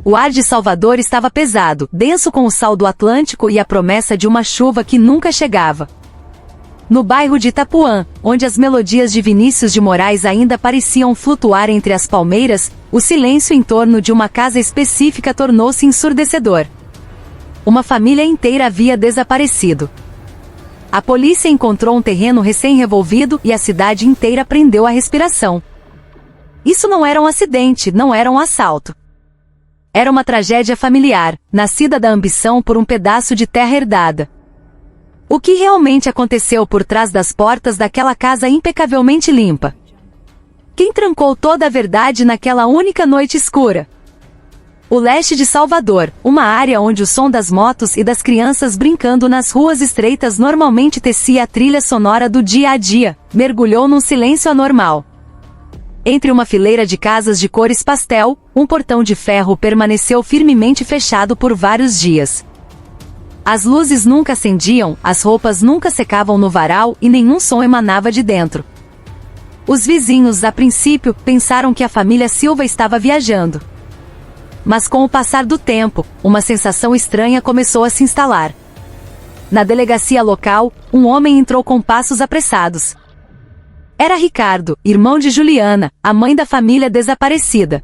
O ar de Salvador estava pesado, denso com o sal do Atlântico e a promessa de uma chuva que nunca chegava. No bairro de Itapuã, onde as melodias de Vinícius de Moraes ainda pareciam flutuar entre as palmeiras, o silêncio em torno de uma casa específica tornou-se ensurdecedor. Uma família inteira havia desaparecido. A polícia encontrou um terreno recém-revolvido e a cidade inteira prendeu a respiração. Isso não era um acidente, não era um assalto. Era uma tragédia familiar, nascida da ambição por um pedaço de terra herdada. O que realmente aconteceu por trás das portas daquela casa impecavelmente limpa? Quem trancou toda a verdade naquela única noite escura? O leste de Salvador, uma área onde o som das motos e das crianças brincando nas ruas estreitas normalmente tecia a trilha sonora do dia a dia, mergulhou num silêncio anormal. Entre uma fileira de casas de cores pastel, um portão de ferro permaneceu firmemente fechado por vários dias. As luzes nunca acendiam, as roupas nunca secavam no varal e nenhum som emanava de dentro. Os vizinhos, a princípio, pensaram que a família Silva estava viajando. Mas com o passar do tempo, uma sensação estranha começou a se instalar. Na delegacia local, um homem entrou com passos apressados. Era Ricardo, irmão de Juliana, a mãe da família desaparecida.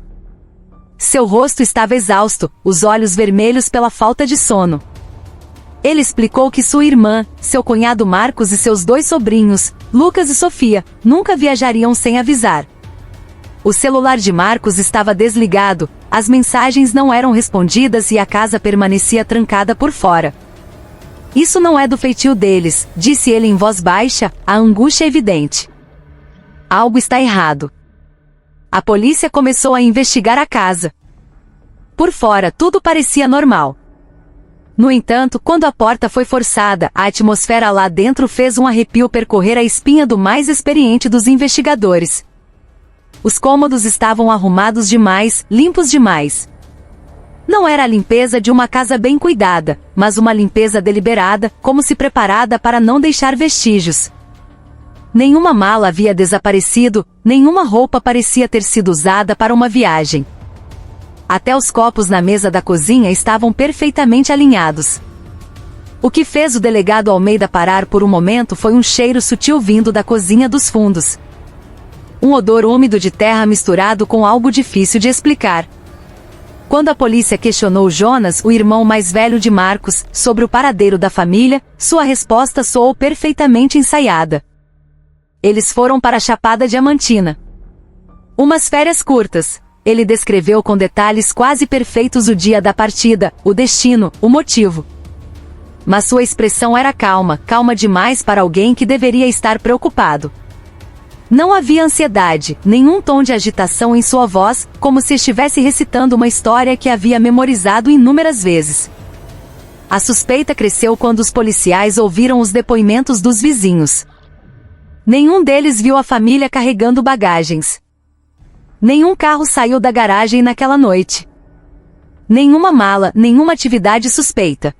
Seu rosto estava exausto, os olhos vermelhos pela falta de sono. Ele explicou que sua irmã, seu cunhado Marcos e seus 2 sobrinhos, Lucas e Sofia, nunca viajariam sem avisar. O celular de Marcos estava desligado, as mensagens não eram respondidas e a casa permanecia trancada por fora. Isso não é do feitio deles, disse ele em voz baixa, a angústia evidente. Algo está errado. A polícia começou a investigar a casa. Por fora tudo parecia normal. No entanto, quando a porta foi forçada, a atmosfera lá dentro fez um arrepio percorrer a espinha do mais experiente dos investigadores. Os cômodos estavam arrumados demais, limpos demais. Não era a limpeza de uma casa bem cuidada, mas uma limpeza deliberada, como se preparada para não deixar vestígios. Nenhuma mala havia desaparecido, nenhuma roupa parecia ter sido usada para uma viagem. Até os copos na mesa da cozinha estavam perfeitamente alinhados. O que fez o delegado Almeida parar por um momento foi um cheiro sutil vindo da cozinha dos fundos. Um odor úmido de terra misturado com algo difícil de explicar. Quando a polícia questionou Jonas, o irmão mais velho de Marcos, sobre o paradeiro da família, sua resposta soou perfeitamente ensaiada. Eles foram para a Chapada Diamantina. Umas férias curtas. Ele descreveu com detalhes quase perfeitos o dia da partida, o destino, o motivo. Mas sua expressão era calma, calma demais para alguém que deveria estar preocupado. Não havia ansiedade, nenhum tom de agitação em sua voz, como se estivesse recitando uma história que havia memorizado inúmeras vezes. A suspeita cresceu quando os policiais ouviram os depoimentos dos vizinhos. Nenhum deles viu a família carregando bagagens. Nenhum carro saiu da garagem naquela noite. Nenhuma mala, nenhuma atividade suspeita.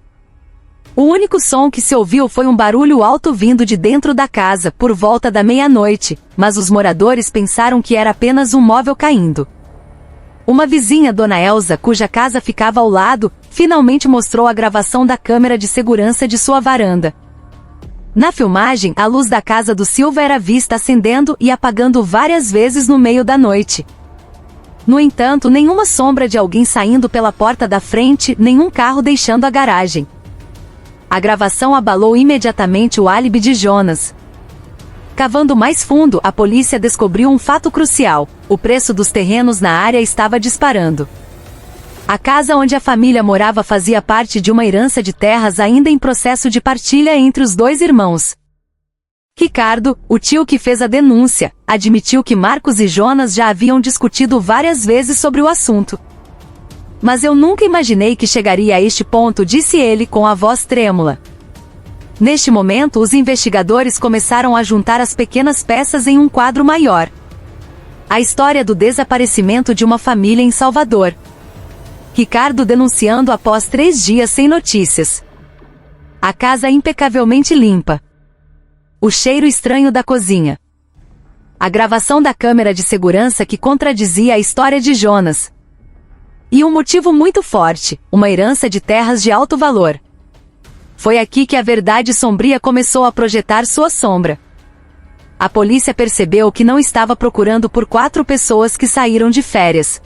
O único som que se ouviu foi um barulho alto vindo de dentro da casa por volta da meia-noite, mas os moradores pensaram que era apenas um móvel caindo. Uma vizinha, Dona Elza, cuja casa ficava ao lado, finalmente mostrou a gravação da câmera de segurança de sua varanda. Na filmagem, a luz da casa do Silva era vista acendendo e apagando várias vezes no meio da noite. No entanto, nenhuma sombra de alguém saindo pela porta da frente, nenhum carro deixando a garagem. A gravação abalou imediatamente o álibi de Jonas. Cavando mais fundo, a polícia descobriu um fato crucial: o preço dos terrenos na área estava disparando. A casa onde a família morava fazia parte de uma herança de terras ainda em processo de partilha entre os 2 irmãos. Ricardo, o tio que fez a denúncia, admitiu que Marcos e Jonas já haviam discutido várias vezes sobre o assunto. Mas eu nunca imaginei que chegaria a este ponto, disse ele com a voz trêmula. Neste momento, os investigadores começaram a juntar as pequenas peças em um quadro maior. A história do desaparecimento de uma família em Salvador. Ricardo denunciando após 3 dias sem notícias. A casa impecavelmente limpa. O cheiro estranho da cozinha. A gravação da câmera de segurança que contradizia a história de Jonas. E um motivo muito forte, uma herança de terras de alto valor. Foi aqui que a verdade sombria começou a projetar sua sombra. A polícia percebeu que não estava procurando por 4 pessoas que saíram de férias.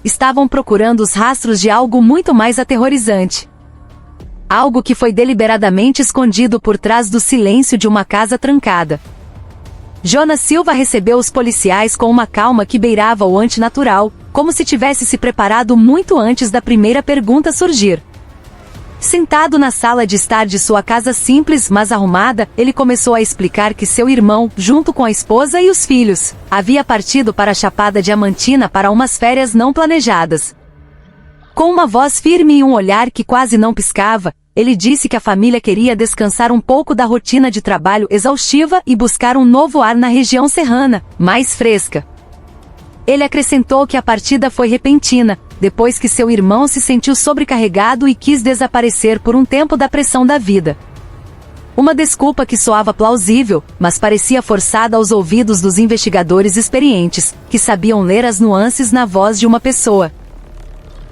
Estavam procurando os rastros de algo muito mais aterrorizante. Algo que foi deliberadamente escondido por trás do silêncio de uma casa trancada. Jonas Silva recebeu os policiais com uma calma que beirava o antinatural, como se tivesse se preparado muito antes da primeira pergunta surgir. Sentado na sala de estar de sua casa simples, mas arrumada, ele começou a explicar que seu irmão, junto com a esposa e os filhos, havia partido para a Chapada Diamantina para umas férias não planejadas. Com uma voz firme e um olhar que quase não piscava, ele disse que a família queria descansar um pouco da rotina de trabalho exaustiva e buscar um novo ar na região serrana, mais fresca. Ele acrescentou que a partida foi repentina, depois que seu irmão se sentiu sobrecarregado e quis desaparecer por um tempo da pressão da vida. Uma desculpa que soava plausível, mas parecia forçada aos ouvidos dos investigadores experientes, que sabiam ler as nuances na voz de uma pessoa.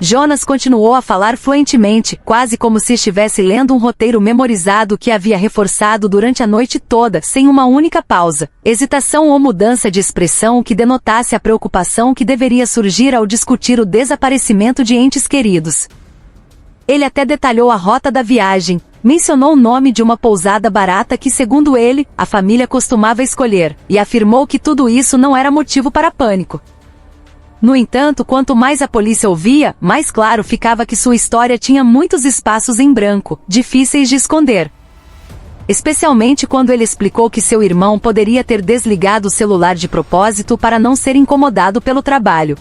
Jonas continuou a falar fluentemente, quase como se estivesse lendo um roteiro memorizado que havia reforçado durante a noite toda, sem uma única pausa, hesitação ou mudança de expressão que denotasse a preocupação que deveria surgir ao discutir o desaparecimento de entes queridos. Ele até detalhou a rota da viagem, mencionou o nome de uma pousada barata que, segundo ele, a família costumava escolher, e afirmou que tudo isso não era motivo para pânico. No entanto, quanto mais a polícia ouvia, mais claro ficava que sua história tinha muitos espaços em branco, difíceis de esconder. Especialmente quando ele explicou que seu irmão poderia ter desligado o celular de propósito para não ser incomodado pelo trabalho.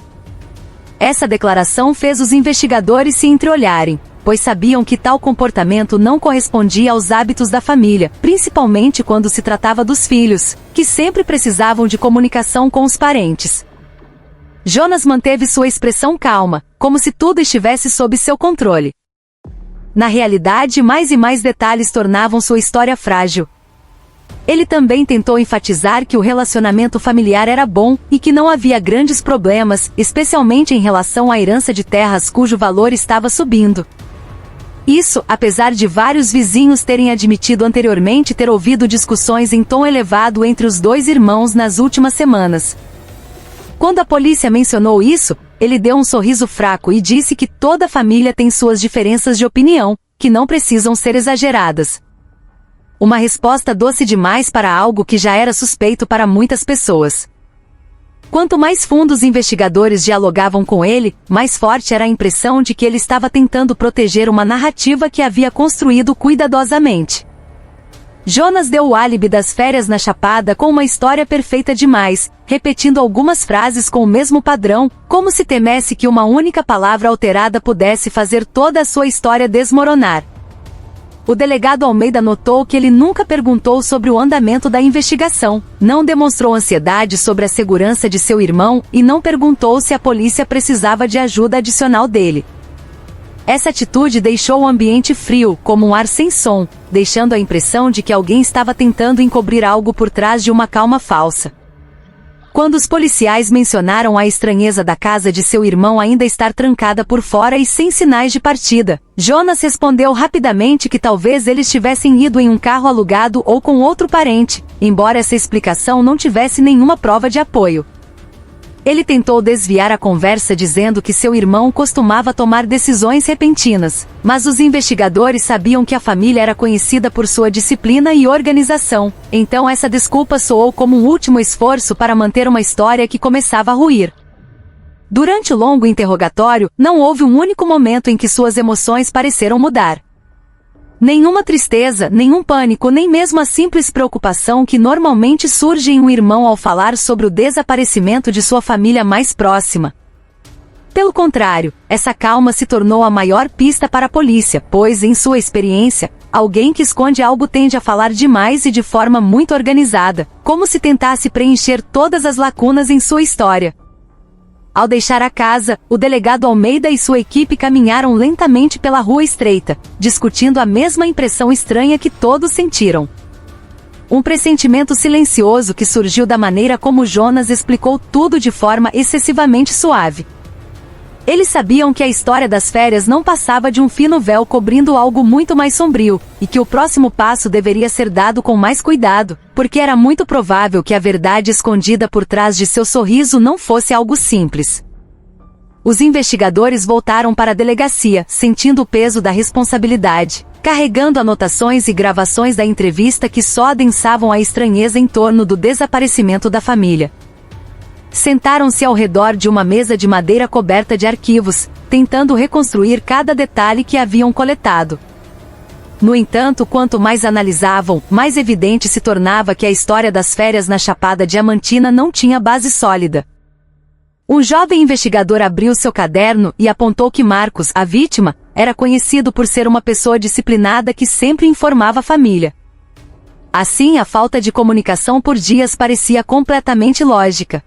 Essa declaração fez os investigadores se entreolharem, pois sabiam que tal comportamento não correspondia aos hábitos da família, principalmente quando se tratava dos filhos, que sempre precisavam de comunicação com os parentes. Jonas manteve sua expressão calma, como se tudo estivesse sob seu controle. Na realidade, mais e mais detalhes tornavam sua história frágil. Ele também tentou enfatizar que o relacionamento familiar era bom e que não havia grandes problemas, especialmente em relação à herança de terras cujo valor estava subindo. Isso, apesar de vários vizinhos terem admitido anteriormente ter ouvido discussões em tom elevado entre os 2 irmãos nas últimas semanas. Quando a polícia mencionou isso, ele deu um sorriso fraco e disse que toda família tem suas diferenças de opinião, que não precisam ser exageradas. Uma resposta doce demais para algo que já era suspeito para muitas pessoas. Quanto mais fundo os investigadores dialogavam com ele, mais forte era a impressão de que ele estava tentando proteger uma narrativa que havia construído cuidadosamente. Jonas deu o álibi das férias na Chapada com uma história perfeita demais, repetindo algumas frases com o mesmo padrão, como se temesse que uma única palavra alterada pudesse fazer toda a sua história desmoronar. O delegado Almeida notou que ele nunca perguntou sobre o andamento da investigação, não demonstrou ansiedade sobre a segurança de seu irmão e não perguntou se a polícia precisava de ajuda adicional dele. Essa atitude deixou o ambiente frio, como um ar sem som, deixando a impressão de que alguém estava tentando encobrir algo por trás de uma calma falsa. Quando os policiais mencionaram a estranheza da casa de seu irmão ainda estar trancada por fora e sem sinais de partida, Jonas respondeu rapidamente que talvez eles tivessem ido em um carro alugado ou com outro parente, embora essa explicação não tivesse nenhuma prova de apoio. Ele tentou desviar a conversa dizendo que seu irmão costumava tomar decisões repentinas, mas os investigadores sabiam que a família era conhecida por sua disciplina e organização, então essa desculpa soou como um último esforço para manter uma história que começava a ruir. Durante o longo interrogatório, não houve um único momento em que suas emoções pareceram mudar. Nenhuma tristeza, nenhum pânico, nem mesmo a simples preocupação que normalmente surge em um irmão ao falar sobre o desaparecimento de sua família mais próxima. Pelo contrário, essa calma se tornou a maior pista para a polícia, pois, em sua experiência, alguém que esconde algo tende a falar demais e de forma muito organizada, como se tentasse preencher todas as lacunas em sua história. Ao deixar a casa, o delegado Almeida e sua equipe caminharam lentamente pela rua estreita, discutindo a mesma impressão estranha que todos sentiram. Um pressentimento silencioso que surgiu da maneira como Jonas explicou tudo de forma excessivamente suave. Eles sabiam que a história das férias não passava de um fino véu cobrindo algo muito mais sombrio, e que o próximo passo deveria ser dado com mais cuidado, porque era muito provável que a verdade escondida por trás de seu sorriso não fosse algo simples. Os investigadores voltaram para a delegacia, sentindo o peso da responsabilidade, carregando anotações e gravações da entrevista que só adensavam a estranheza em torno do desaparecimento da família. Sentaram-se ao redor de uma mesa de madeira coberta de arquivos, tentando reconstruir cada detalhe que haviam coletado. No entanto, quanto mais analisavam, mais evidente se tornava que a história das férias na Chapada Diamantina não tinha base sólida. Um jovem investigador abriu seu caderno e apontou que Marcos, a vítima, era conhecido por ser uma pessoa disciplinada que sempre informava a família. Assim, a falta de comunicação por dias parecia completamente lógica.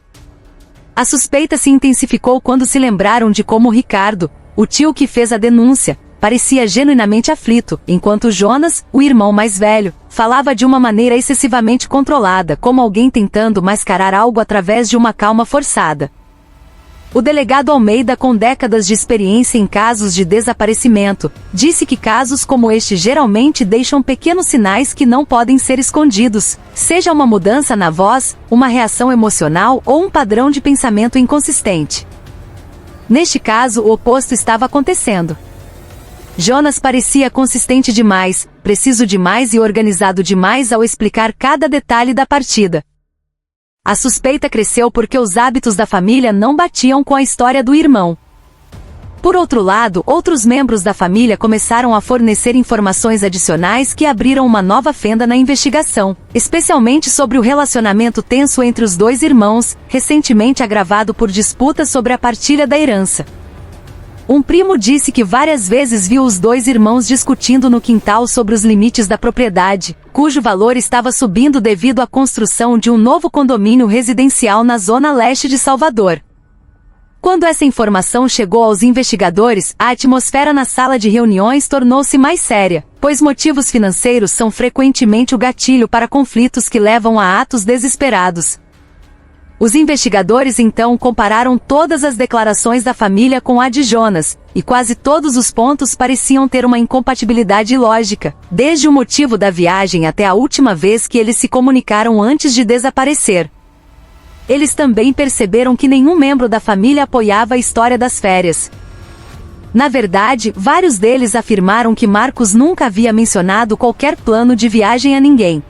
A suspeita se intensificou quando se lembraram de como Ricardo, o tio que fez a denúncia, parecia genuinamente aflito, enquanto Jonas, o irmão mais velho, falava de uma maneira excessivamente controlada, como alguém tentando mascarar algo através de uma calma forçada. O delegado Almeida, com décadas de experiência em casos de desaparecimento, disse que casos como este geralmente deixam pequenos sinais que não podem ser escondidos, seja uma mudança na voz, uma reação emocional ou um padrão de pensamento inconsistente. Neste caso, o oposto estava acontecendo. Jonas parecia consistente demais, preciso demais e organizado demais ao explicar cada detalhe da partida. A suspeita cresceu porque os hábitos da família não batiam com a história do irmão. Por outro lado, outros membros da família começaram a fornecer informações adicionais que abriram uma nova fenda na investigação, especialmente sobre o relacionamento tenso entre os dois irmãos, recentemente agravado por disputas sobre a partilha da herança. Um primo disse que várias vezes viu os dois irmãos discutindo no quintal sobre os limites da propriedade, cujo valor estava subindo devido à construção de um novo condomínio residencial na zona leste de Salvador. Quando essa informação chegou aos investigadores, a atmosfera na sala de reuniões tornou-se mais séria, pois motivos financeiros são frequentemente o gatilho para conflitos que levam a atos desesperados. Os investigadores então compararam todas as declarações da família com a de Jonas, e quase todos os pontos pareciam ter uma incompatibilidade lógica, desde o motivo da viagem até a última vez que eles se comunicaram antes de desaparecer. Eles também perceberam que nenhum membro da família apoiava a história das férias. Na verdade, vários deles afirmaram que Marcos nunca havia mencionado qualquer plano de viagem a ninguém.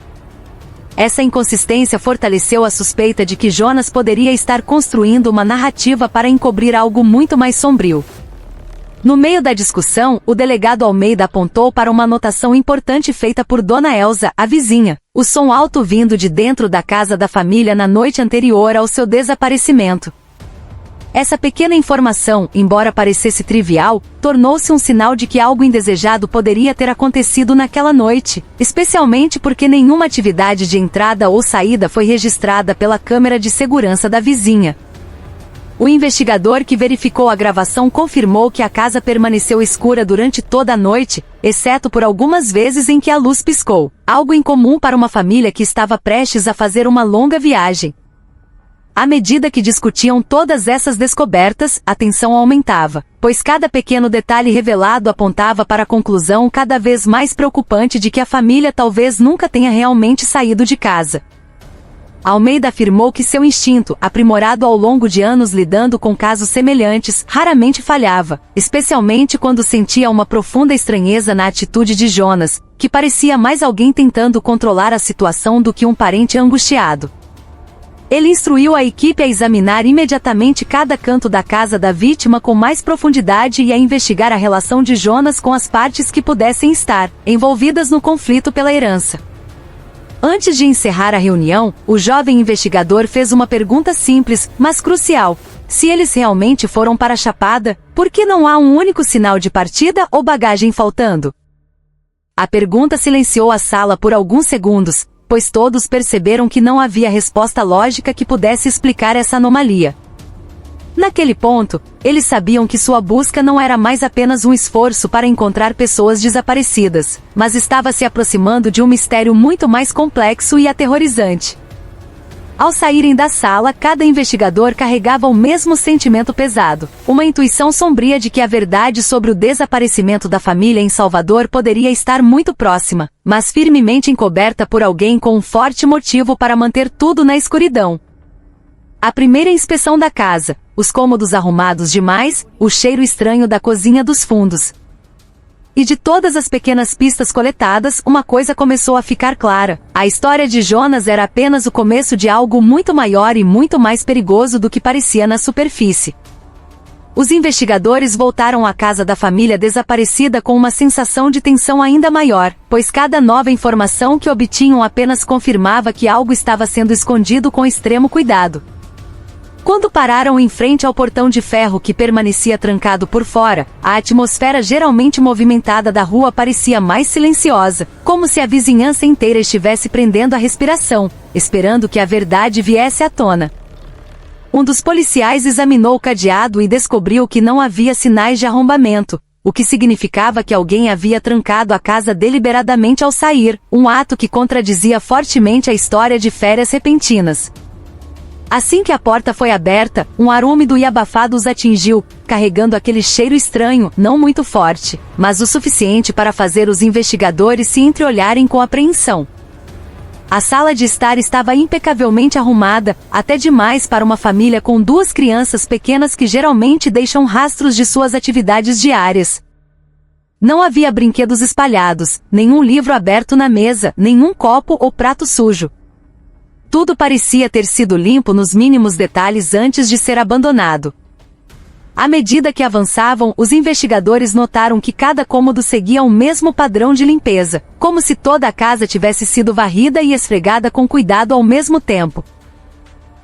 Essa inconsistência fortaleceu a suspeita de que Jonas poderia estar construindo uma narrativa para encobrir algo muito mais sombrio. No meio da discussão, o delegado Almeida apontou para uma anotação importante feita por Dona Elza, a vizinha, o som alto vindo de dentro da casa da família na noite anterior ao seu desaparecimento. Essa pequena informação, embora parecesse trivial, tornou-se um sinal de que algo indesejado poderia ter acontecido naquela noite, especialmente porque nenhuma atividade de entrada ou saída foi registrada pela câmera de segurança da vizinha. O investigador que verificou a gravação confirmou que a casa permaneceu escura durante toda a noite, exceto por algumas vezes em que a luz piscou, algo incomum para uma família que estava prestes a fazer uma longa viagem. À medida que discutiam todas essas descobertas, a tensão aumentava, pois cada pequeno detalhe revelado apontava para a conclusão cada vez mais preocupante de que a família talvez nunca tenha realmente saído de casa. Almeida afirmou que seu instinto, aprimorado ao longo de anos lidando com casos semelhantes, raramente falhava, especialmente quando sentia uma profunda estranheza na atitude de Jonas, que parecia mais alguém tentando controlar a situação do que um parente angustiado. Ele instruiu a equipe a examinar imediatamente cada canto da casa da vítima com mais profundidade e a investigar a relação de Jonas com as partes que pudessem estar envolvidas no conflito pela herança. Antes de encerrar a reunião, o jovem investigador fez uma pergunta simples, mas crucial. Se eles realmente foram para a Chapada, por que não há um único sinal de partida ou bagagem faltando? A pergunta silenciou a sala por alguns segundos, pois todos perceberam que não havia resposta lógica que pudesse explicar essa anomalia. Naquele ponto, eles sabiam que sua busca não era mais apenas um esforço para encontrar pessoas desaparecidas, mas estava se aproximando de um mistério muito mais complexo e aterrorizante. Ao saírem da sala, cada investigador carregava o mesmo sentimento pesado, uma intuição sombria de que a verdade sobre o desaparecimento da família em Salvador poderia estar muito próxima, mas firmemente encoberta por alguém com um forte motivo para manter tudo na escuridão. A primeira inspeção da casa, os cômodos arrumados demais, o cheiro estranho da cozinha dos fundos. E de todas as pequenas pistas coletadas, uma coisa começou a ficar clara. A história de Jonas era apenas o começo de algo muito maior e muito mais perigoso do que parecia na superfície. Os investigadores voltaram à casa da família desaparecida com uma sensação de tensão ainda maior, pois cada nova informação que obtinham apenas confirmava que algo estava sendo escondido com extremo cuidado. Quando pararam em frente ao portão de ferro que permanecia trancado por fora, a atmosfera geralmente movimentada da rua parecia mais silenciosa, como se a vizinhança inteira estivesse prendendo a respiração, esperando que a verdade viesse à tona. Um dos policiais examinou o cadeado e descobriu que não havia sinais de arrombamento, o que significava que alguém havia trancado a casa deliberadamente ao sair, um ato que contradizia fortemente a história de férias repentinas. Assim que a porta foi aberta, um ar úmido e abafado os atingiu, carregando aquele cheiro estranho, não muito forte, mas o suficiente para fazer os investigadores se entreolharem com apreensão. A sala de estar estava impecavelmente arrumada, até demais para uma família com 2 crianças pequenas que geralmente deixam rastros de suas atividades diárias. Não havia brinquedos espalhados, nenhum livro aberto na mesa, nenhum copo ou prato sujo. Tudo parecia ter sido limpo nos mínimos detalhes antes de ser abandonado. À medida que avançavam, os investigadores notaram que cada cômodo seguia o mesmo padrão de limpeza, como se toda a casa tivesse sido varrida e esfregada com cuidado ao mesmo tempo.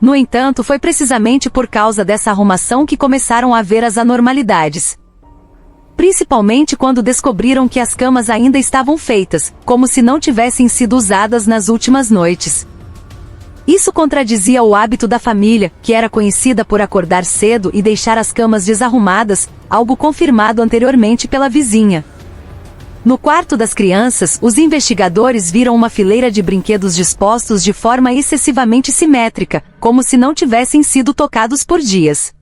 No entanto, foi precisamente por causa dessa arrumação que começaram a ver as anormalidades. Principalmente quando descobriram que as camas ainda estavam feitas, como se não tivessem sido usadas nas últimas noites. Isso contradizia o hábito da família, que era conhecida por acordar cedo e deixar as camas desarrumadas, algo confirmado anteriormente pela vizinha. No quarto das crianças, os investigadores viram uma fileira de brinquedos dispostos de forma excessivamente simétrica, como se não tivessem sido tocados por dias.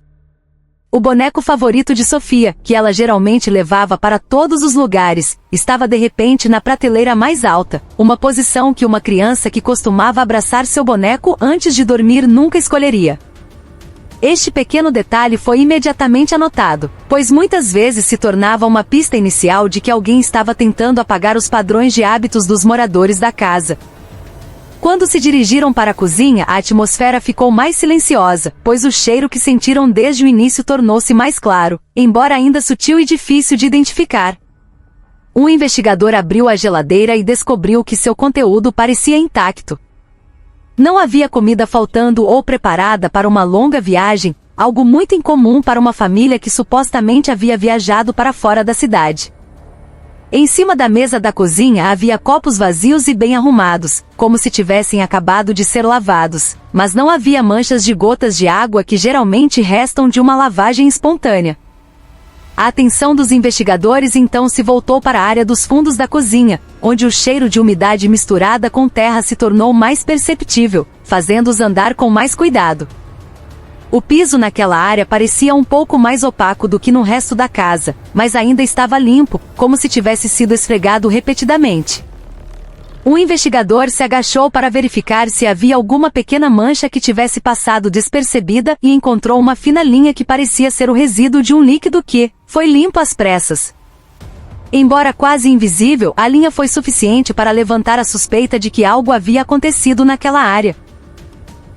O boneco favorito de Sofia, que ela geralmente levava para todos os lugares, estava de repente na prateleira mais alta, uma posição que uma criança que costumava abraçar seu boneco antes de dormir nunca escolheria. Este pequeno detalhe foi imediatamente anotado, pois muitas vezes se tornava uma pista inicial de que alguém estava tentando apagar os padrões de hábitos dos moradores da casa. Quando se dirigiram para a cozinha, a atmosfera ficou mais silenciosa, pois o cheiro que sentiram desde o início tornou-se mais claro, embora ainda sutil e difícil de identificar. Um investigador abriu a geladeira e descobriu que seu conteúdo parecia intacto. Não havia comida faltando ou preparada para uma longa viagem, algo muito incomum para uma família que supostamente havia viajado para fora da cidade. Em cima da mesa da cozinha havia copos vazios e bem arrumados, como se tivessem acabado de ser lavados, mas não havia manchas de gotas de água que geralmente restam de uma lavagem espontânea. A atenção dos investigadores então se voltou para a área dos fundos da cozinha, onde o cheiro de umidade misturada com terra se tornou mais perceptível, fazendo-os andar com mais cuidado. O piso naquela área parecia um pouco mais opaco do que no resto da casa, mas ainda estava limpo, como se tivesse sido esfregado repetidamente. Um investigador se agachou para verificar se havia alguma pequena mancha que tivesse passado despercebida e encontrou uma fina linha que parecia ser o resíduo de um líquido que foi limpo às pressas. Embora quase invisível, a linha foi suficiente para levantar a suspeita de que algo havia acontecido naquela área.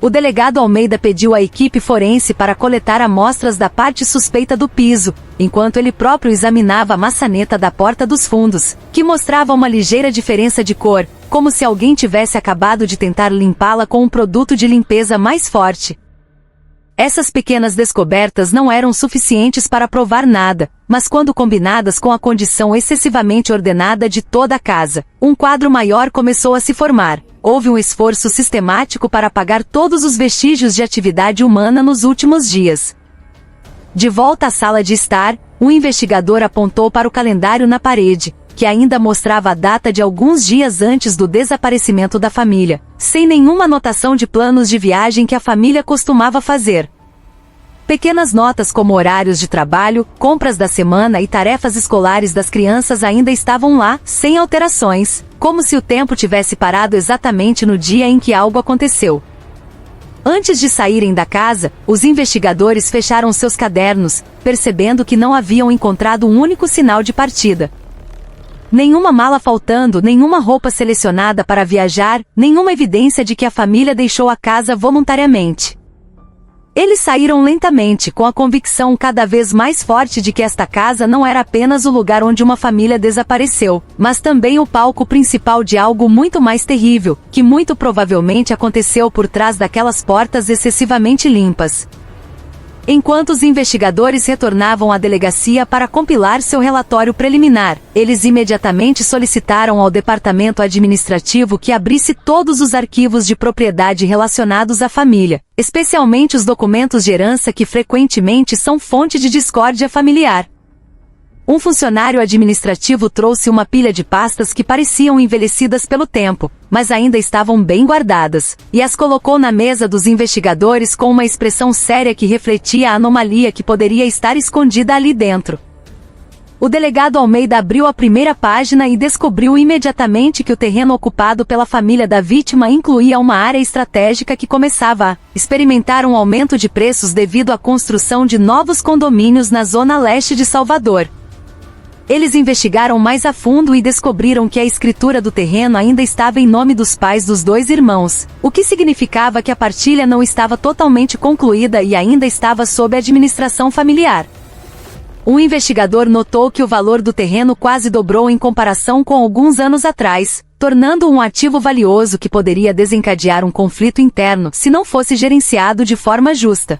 O delegado Almeida pediu à equipe forense para coletar amostras da parte suspeita do piso, enquanto ele próprio examinava a maçaneta da porta dos fundos, que mostrava uma ligeira diferença de cor, como se alguém tivesse acabado de tentar limpá-la com um produto de limpeza mais forte. Essas pequenas descobertas não eram suficientes para provar nada, mas quando combinadas com a condição excessivamente ordenada de toda a casa, um quadro maior começou a se formar. Houve um esforço sistemático para apagar todos os vestígios de atividade humana nos últimos dias. De volta à sala de estar, o investigador apontou para o calendário na parede, que ainda mostrava a data de alguns dias antes do desaparecimento da família, sem nenhuma anotação de planos de viagem que a família costumava fazer. Pequenas notas como horários de trabalho, compras da semana e tarefas escolares das crianças ainda estavam lá, sem alterações, como se o tempo tivesse parado exatamente no dia em que algo aconteceu. Antes de saírem da casa, os investigadores fecharam seus cadernos, percebendo que não haviam encontrado um único sinal de partida. Nenhuma mala faltando, nenhuma roupa selecionada para viajar, nenhuma evidência de que a família deixou a casa voluntariamente. Eles saíram lentamente, com a convicção cada vez mais forte de que esta casa não era apenas o lugar onde uma família desapareceu, mas também o palco principal de algo muito mais terrível, que muito provavelmente aconteceu por trás daquelas portas excessivamente limpas. Enquanto os investigadores retornavam à delegacia para compilar seu relatório preliminar, eles imediatamente solicitaram ao departamento administrativo que abrisse todos os arquivos de propriedade relacionados à família, especialmente os documentos de herança que frequentemente são fonte de discórdia familiar. Um funcionário administrativo trouxe uma pilha de pastas que pareciam envelhecidas pelo tempo, mas ainda estavam bem guardadas, e as colocou na mesa dos investigadores com uma expressão séria que refletia a anomalia que poderia estar escondida ali dentro. O delegado Almeida abriu a primeira página e descobriu imediatamente que o terreno ocupado pela família da vítima incluía uma área estratégica que começava a experimentar um aumento de preços devido à construção de novos condomínios na zona leste de Salvador. Eles investigaram mais a fundo e descobriram que a escritura do terreno ainda estava em nome dos pais dos dois irmãos, o que significava que a partilha não estava totalmente concluída e ainda estava sob administração familiar. Um investigador notou que o valor do terreno quase dobrou em comparação com alguns anos atrás, tornando-o um ativo valioso que poderia desencadear um conflito interno se não fosse gerenciado de forma justa.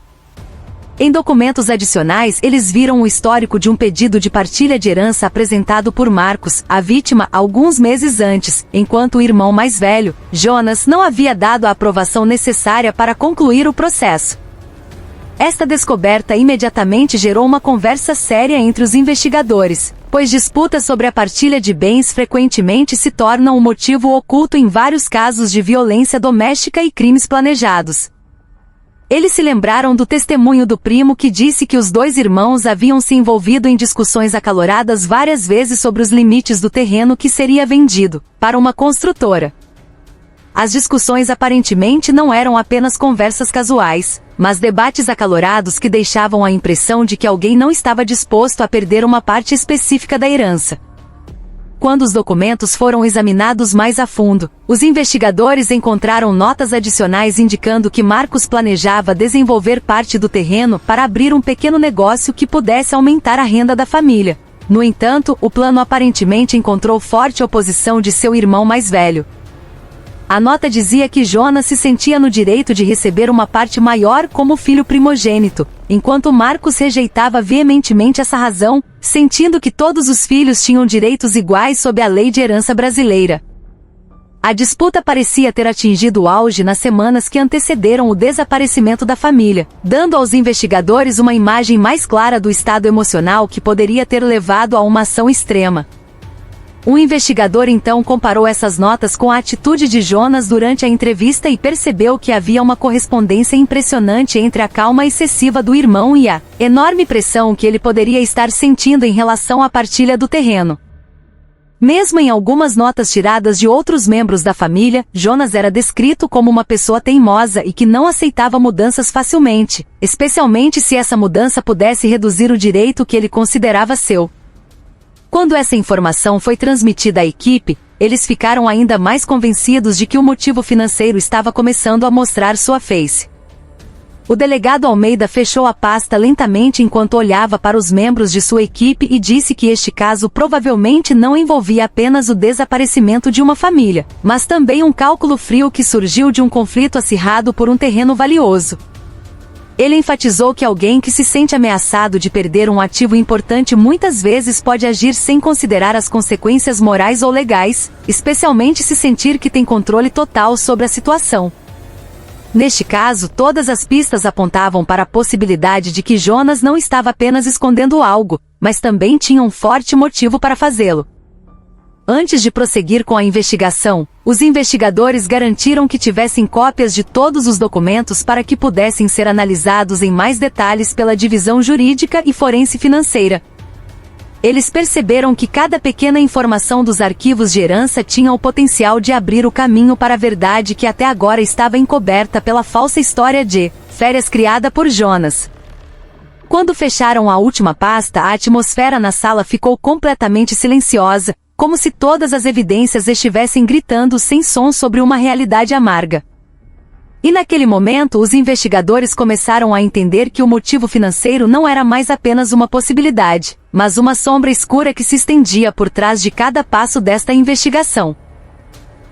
Em documentos adicionais, eles viram o histórico de um pedido de partilha de herança apresentado por Marcos, a vítima, alguns meses antes, enquanto o irmão mais velho, Jonas, não havia dado a aprovação necessária para concluir o processo. Esta descoberta imediatamente gerou uma conversa séria entre os investigadores, pois disputas sobre a partilha de bens frequentemente se tornam um motivo oculto em vários casos de violência doméstica e crimes planejados. Eles se lembraram do testemunho do primo que disse que os dois irmãos haviam se envolvido em discussões acaloradas várias vezes sobre os limites do terreno que seria vendido para uma construtora. As discussões aparentemente não eram apenas conversas casuais, mas debates acalorados que deixavam a impressão de que alguém não estava disposto a perder uma parte específica da herança. Quando os documentos foram examinados mais a fundo, os investigadores encontraram notas adicionais indicando que Marcos planejava desenvolver parte do terreno para abrir um pequeno negócio que pudesse aumentar a renda da família. No entanto, o plano aparentemente encontrou forte oposição de seu irmão mais velho. A nota dizia que Jonas se sentia no direito de receber uma parte maior como filho primogênito, enquanto Marcos rejeitava veementemente essa razão, sentindo que todos os filhos tinham direitos iguais sob a lei de herança brasileira. A disputa parecia ter atingido o auge nas semanas que antecederam o desaparecimento da família, dando aos investigadores uma imagem mais clara do estado emocional que poderia ter levado a uma ação extrema. O investigador então comparou essas notas com a atitude de Jonas durante a entrevista e percebeu que havia uma correspondência impressionante entre a calma excessiva do irmão e a enorme pressão que ele poderia estar sentindo em relação à partilha do terreno. Mesmo em algumas notas tiradas de outros membros da família, Jonas era descrito como uma pessoa teimosa e que não aceitava mudanças facilmente, especialmente se essa mudança pudesse reduzir o direito que ele considerava seu. Quando essa informação foi transmitida à equipe, eles ficaram ainda mais convencidos de que o motivo financeiro estava começando a mostrar sua face. O delegado Almeida fechou a pasta lentamente enquanto olhava para os membros de sua equipe e disse que este caso provavelmente não envolvia apenas o desaparecimento de uma família, mas também um cálculo frio que surgiu de um conflito acirrado por um terreno valioso. Ele enfatizou que alguém que se sente ameaçado de perder um ativo importante muitas vezes pode agir sem considerar as consequências morais ou legais, especialmente se sentir que tem controle total sobre a situação. Neste caso, todas as pistas apontavam para a possibilidade de que Jonas não estava apenas escondendo algo, mas também tinha um forte motivo para fazê-lo. Antes de prosseguir com a investigação, os investigadores garantiram que tivessem cópias de todos os documentos para que pudessem ser analisados em mais detalhes pela divisão jurídica e forense financeira. Eles perceberam que cada pequena informação dos arquivos de herança tinha o potencial de abrir o caminho para a verdade que até agora estava encoberta pela falsa história de férias criada por Jonas. Quando fecharam a última pasta, a atmosfera na sala ficou completamente silenciosa, como se todas as evidências estivessem gritando sem som sobre uma realidade amarga. E naquele momento os investigadores começaram a entender que o motivo financeiro não era mais apenas uma possibilidade, mas uma sombra escura que se estendia por trás de cada passo desta investigação.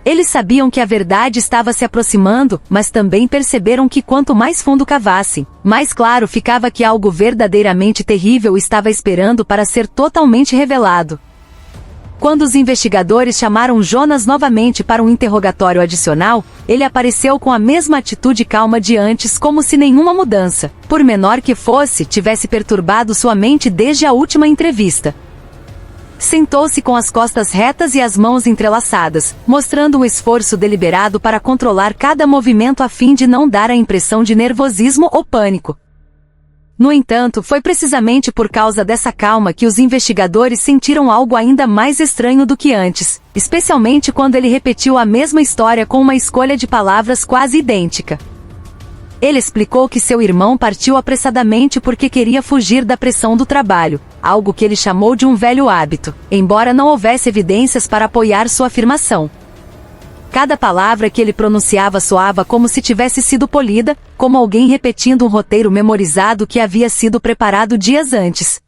Eles sabiam que a verdade estava se aproximando, mas também perceberam que quanto mais fundo cavassem, mais claro ficava que algo verdadeiramente terrível estava esperando para ser totalmente revelado. Quando os investigadores chamaram Jonas novamente para um interrogatório adicional, ele apareceu com a mesma atitude calma de antes, como se nenhuma mudança, por menor que fosse, tivesse perturbado sua mente desde a última entrevista. Sentou-se com as costas retas e as mãos entrelaçadas, mostrando um esforço deliberado para controlar cada movimento a fim de não dar a impressão de nervosismo ou pânico. No entanto, foi precisamente por causa dessa calma que os investigadores sentiram algo ainda mais estranho do que antes, especialmente quando ele repetiu a mesma história com uma escolha de palavras quase idêntica. Ele explicou que seu irmão partiu apressadamente porque queria fugir da pressão do trabalho, algo que ele chamou de um velho hábito, embora não houvesse evidências para apoiar sua afirmação. Cada palavra que ele pronunciava soava como se tivesse sido polida, como alguém repetindo um roteiro memorizado que havia sido preparado dias antes.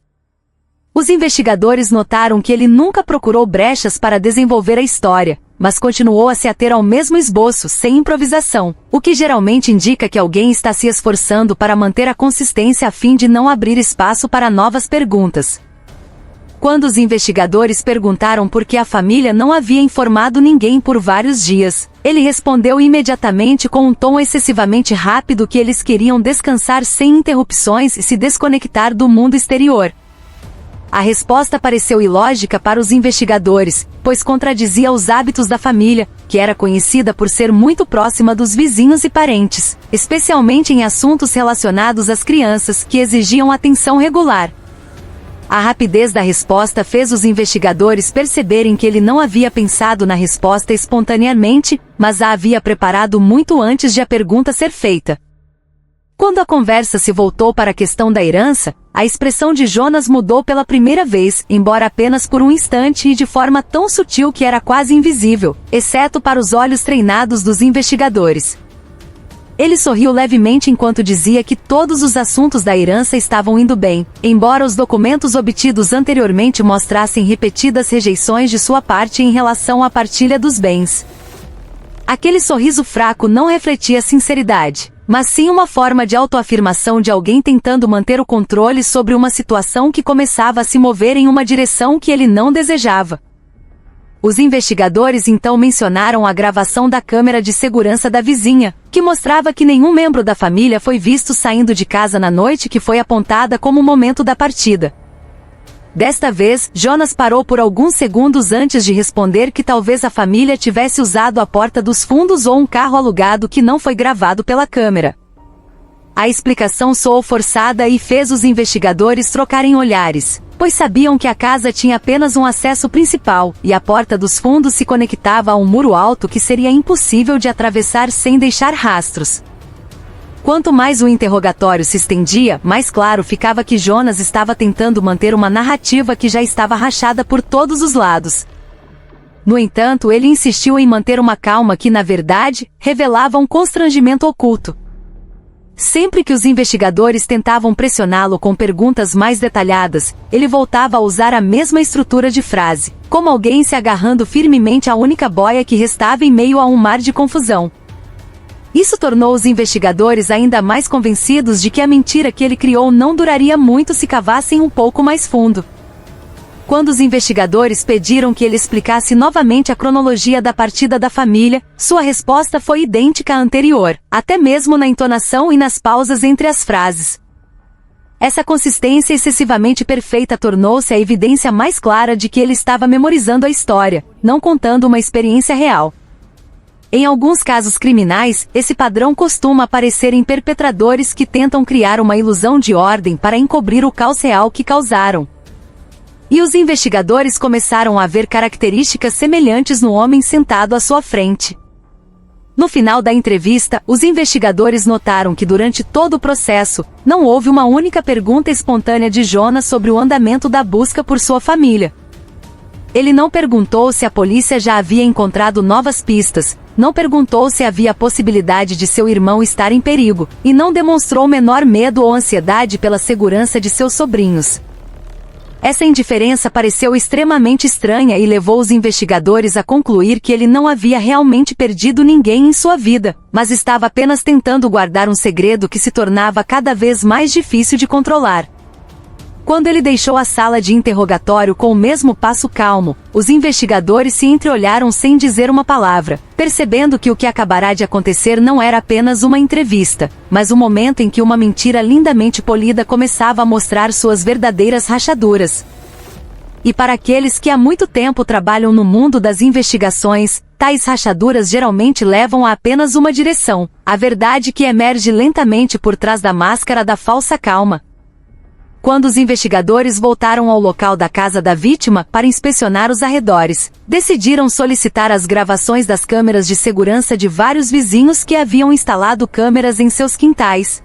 Os investigadores notaram que ele nunca procurou brechas para desenvolver a história, mas continuou a se ater ao mesmo esboço, sem improvisação, o que geralmente indica que alguém está se esforçando para manter a consistência a fim de não abrir espaço para novas perguntas. Quando os investigadores perguntaram por que a família não havia informado ninguém por vários dias, ele respondeu imediatamente com um tom excessivamente rápido que eles queriam descansar sem interrupções e se desconectar do mundo exterior. A resposta pareceu ilógica para os investigadores, pois contradizia os hábitos da família, que era conhecida por ser muito próxima dos vizinhos e parentes, especialmente em assuntos relacionados às crianças, que exigiam atenção regular. A rapidez da resposta fez os investigadores perceberem que ele não havia pensado na resposta espontaneamente, mas a havia preparado muito antes de a pergunta ser feita. Quando a conversa se voltou para a questão da herança, a expressão de Jonas mudou pela primeira vez, embora apenas por um instante e de forma tão sutil que era quase invisível, exceto para os olhos treinados dos investigadores. Ele sorriu levemente enquanto dizia que todos os assuntos da herança estavam indo bem, embora os documentos obtidos anteriormente mostrassem repetidas rejeições de sua parte em relação à partilha dos bens. Aquele sorriso fraco não refletia sinceridade, mas sim uma forma de autoafirmação de alguém tentando manter o controle sobre uma situação que começava a se mover em uma direção que ele não desejava. Os investigadores então mencionaram a gravação da câmera de segurança da vizinha, que mostrava que nenhum membro da família foi visto saindo de casa na noite que foi apontada como o momento da partida. Desta vez, Jonas parou por alguns segundos antes de responder que talvez a família tivesse usado a porta dos fundos ou um carro alugado que não foi gravado pela câmera. A explicação soou forçada e fez os investigadores trocarem olhares, pois sabiam que a casa tinha apenas um acesso principal, e a porta dos fundos se conectava a um muro alto que seria impossível de atravessar sem deixar rastros. Quanto mais o interrogatório se estendia, mais claro ficava que Jonas estava tentando manter uma narrativa que já estava rachada por todos os lados. No entanto, ele insistiu em manter uma calma que, na verdade, revelava um constrangimento oculto. Sempre que os investigadores tentavam pressioná-lo com perguntas mais detalhadas, ele voltava a usar a mesma estrutura de frase, como alguém se agarrando firmemente à única boia que restava em meio a um mar de confusão. Isso tornou os investigadores ainda mais convencidos de que a mentira que ele criou não duraria muito se cavassem um pouco mais fundo. Quando os investigadores pediram que ele explicasse novamente a cronologia da partida da família, sua resposta foi idêntica à anterior, até mesmo na entonação e nas pausas entre as frases. Essa consistência excessivamente perfeita tornou-se a evidência mais clara de que ele estava memorizando a história, não contando uma experiência real. Em alguns casos criminais, esse padrão costuma aparecer em perpetradores que tentam criar uma ilusão de ordem para encobrir o caos real que causaram. E os investigadores começaram a ver características semelhantes no homem sentado à sua frente. No final da entrevista, os investigadores notaram que durante todo o processo, não houve uma única pergunta espontânea de Jonas sobre o andamento da busca por sua família. Ele não perguntou se a polícia já havia encontrado novas pistas, não perguntou se havia a possibilidade de seu irmão estar em perigo, e não demonstrou o menor medo ou ansiedade pela segurança de seus sobrinhos. Essa indiferença pareceu extremamente estranha e levou os investigadores a concluir que ele não havia realmente perdido ninguém em sua vida, mas estava apenas tentando guardar um segredo que se tornava cada vez mais difícil de controlar. Quando ele deixou a sala de interrogatório com o mesmo passo calmo, os investigadores se entreolharam sem dizer uma palavra, percebendo que o que acabará de acontecer não era apenas uma entrevista, mas o momento em que uma mentira lindamente polida começava a mostrar suas verdadeiras rachaduras. E para aqueles que há muito tempo trabalham no mundo das investigações, tais rachaduras geralmente levam a apenas uma direção: a verdade que emerge lentamente por trás da máscara da falsa calma. Quando os investigadores voltaram ao local da casa da vítima para inspecionar os arredores, decidiram solicitar as gravações das câmeras de segurança de vários vizinhos que haviam instalado câmeras em seus quintais.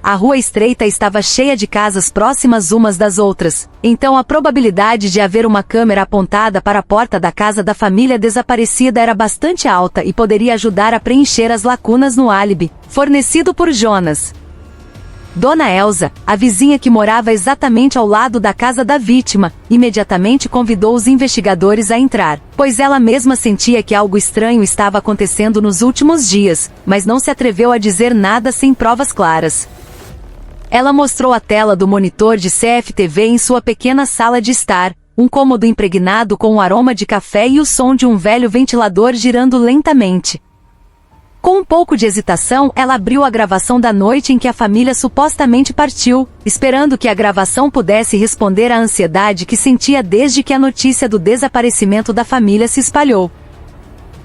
A rua estreita estava cheia de casas próximas umas das outras, então a probabilidade de haver uma câmera apontada para a porta da casa da família desaparecida era bastante alta e poderia ajudar a preencher as lacunas no álibi fornecido por Jonas. Dona Elsa, a vizinha que morava exatamente ao lado da casa da vítima, imediatamente convidou os investigadores a entrar, pois ela mesma sentia que algo estranho estava acontecendo nos últimos dias, mas não se atreveu a dizer nada sem provas claras. Ela mostrou a tela do monitor de CFTV em sua pequena sala de estar, um cômodo impregnado com o aroma de café e o som de um velho ventilador girando lentamente. Com um pouco de hesitação, ela abriu a gravação da noite em que a família supostamente partiu, esperando que a gravação pudesse responder à ansiedade que sentia desde que a notícia do desaparecimento da família se espalhou.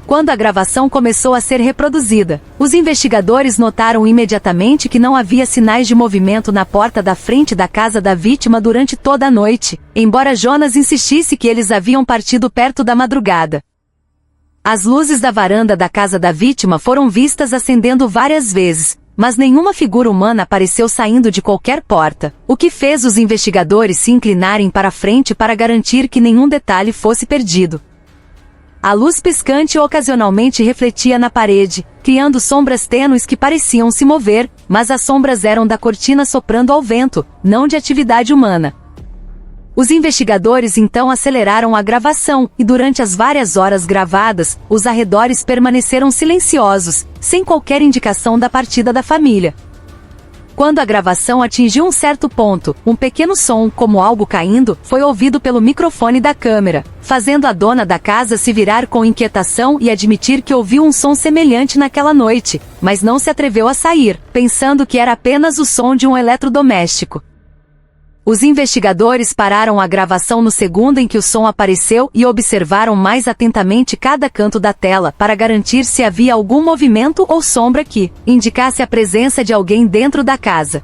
Quando a gravação começou a ser reproduzida, os investigadores notaram imediatamente que não havia sinais de movimento na porta da frente da casa da vítima durante toda a noite, embora Jonas insistisse que eles haviam partido perto da madrugada. As luzes da varanda da casa da vítima foram vistas acendendo várias vezes, mas nenhuma figura humana apareceu saindo de qualquer porta, o que fez os investigadores se inclinarem para a frente para garantir que nenhum detalhe fosse perdido. A luz piscante ocasionalmente refletia na parede, criando sombras tênues que pareciam se mover, mas as sombras eram da cortina soprando ao vento, não de atividade humana. Os investigadores então aceleraram a gravação, e durante as várias horas gravadas, os arredores permaneceram silenciosos, sem qualquer indicação da partida da família. Quando a gravação atingiu um certo ponto, um pequeno som, como algo caindo, foi ouvido pelo microfone da câmera, fazendo a dona da casa se virar com inquietação e admitir que ouviu um som semelhante naquela noite, mas não se atreveu a sair, pensando que era apenas o som de um eletrodoméstico. Os investigadores pararam a gravação no segundo em que o som apareceu e observaram mais atentamente cada canto da tela para garantir se havia algum movimento ou sombra que indicasse a presença de alguém dentro da casa.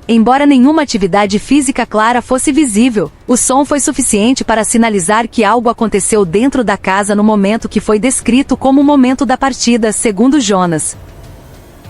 Embora nenhuma atividade física clara fosse visível, o som foi suficiente para sinalizar que algo aconteceu dentro da casa no momento que foi descrito como o momento da partida, segundo Jonas.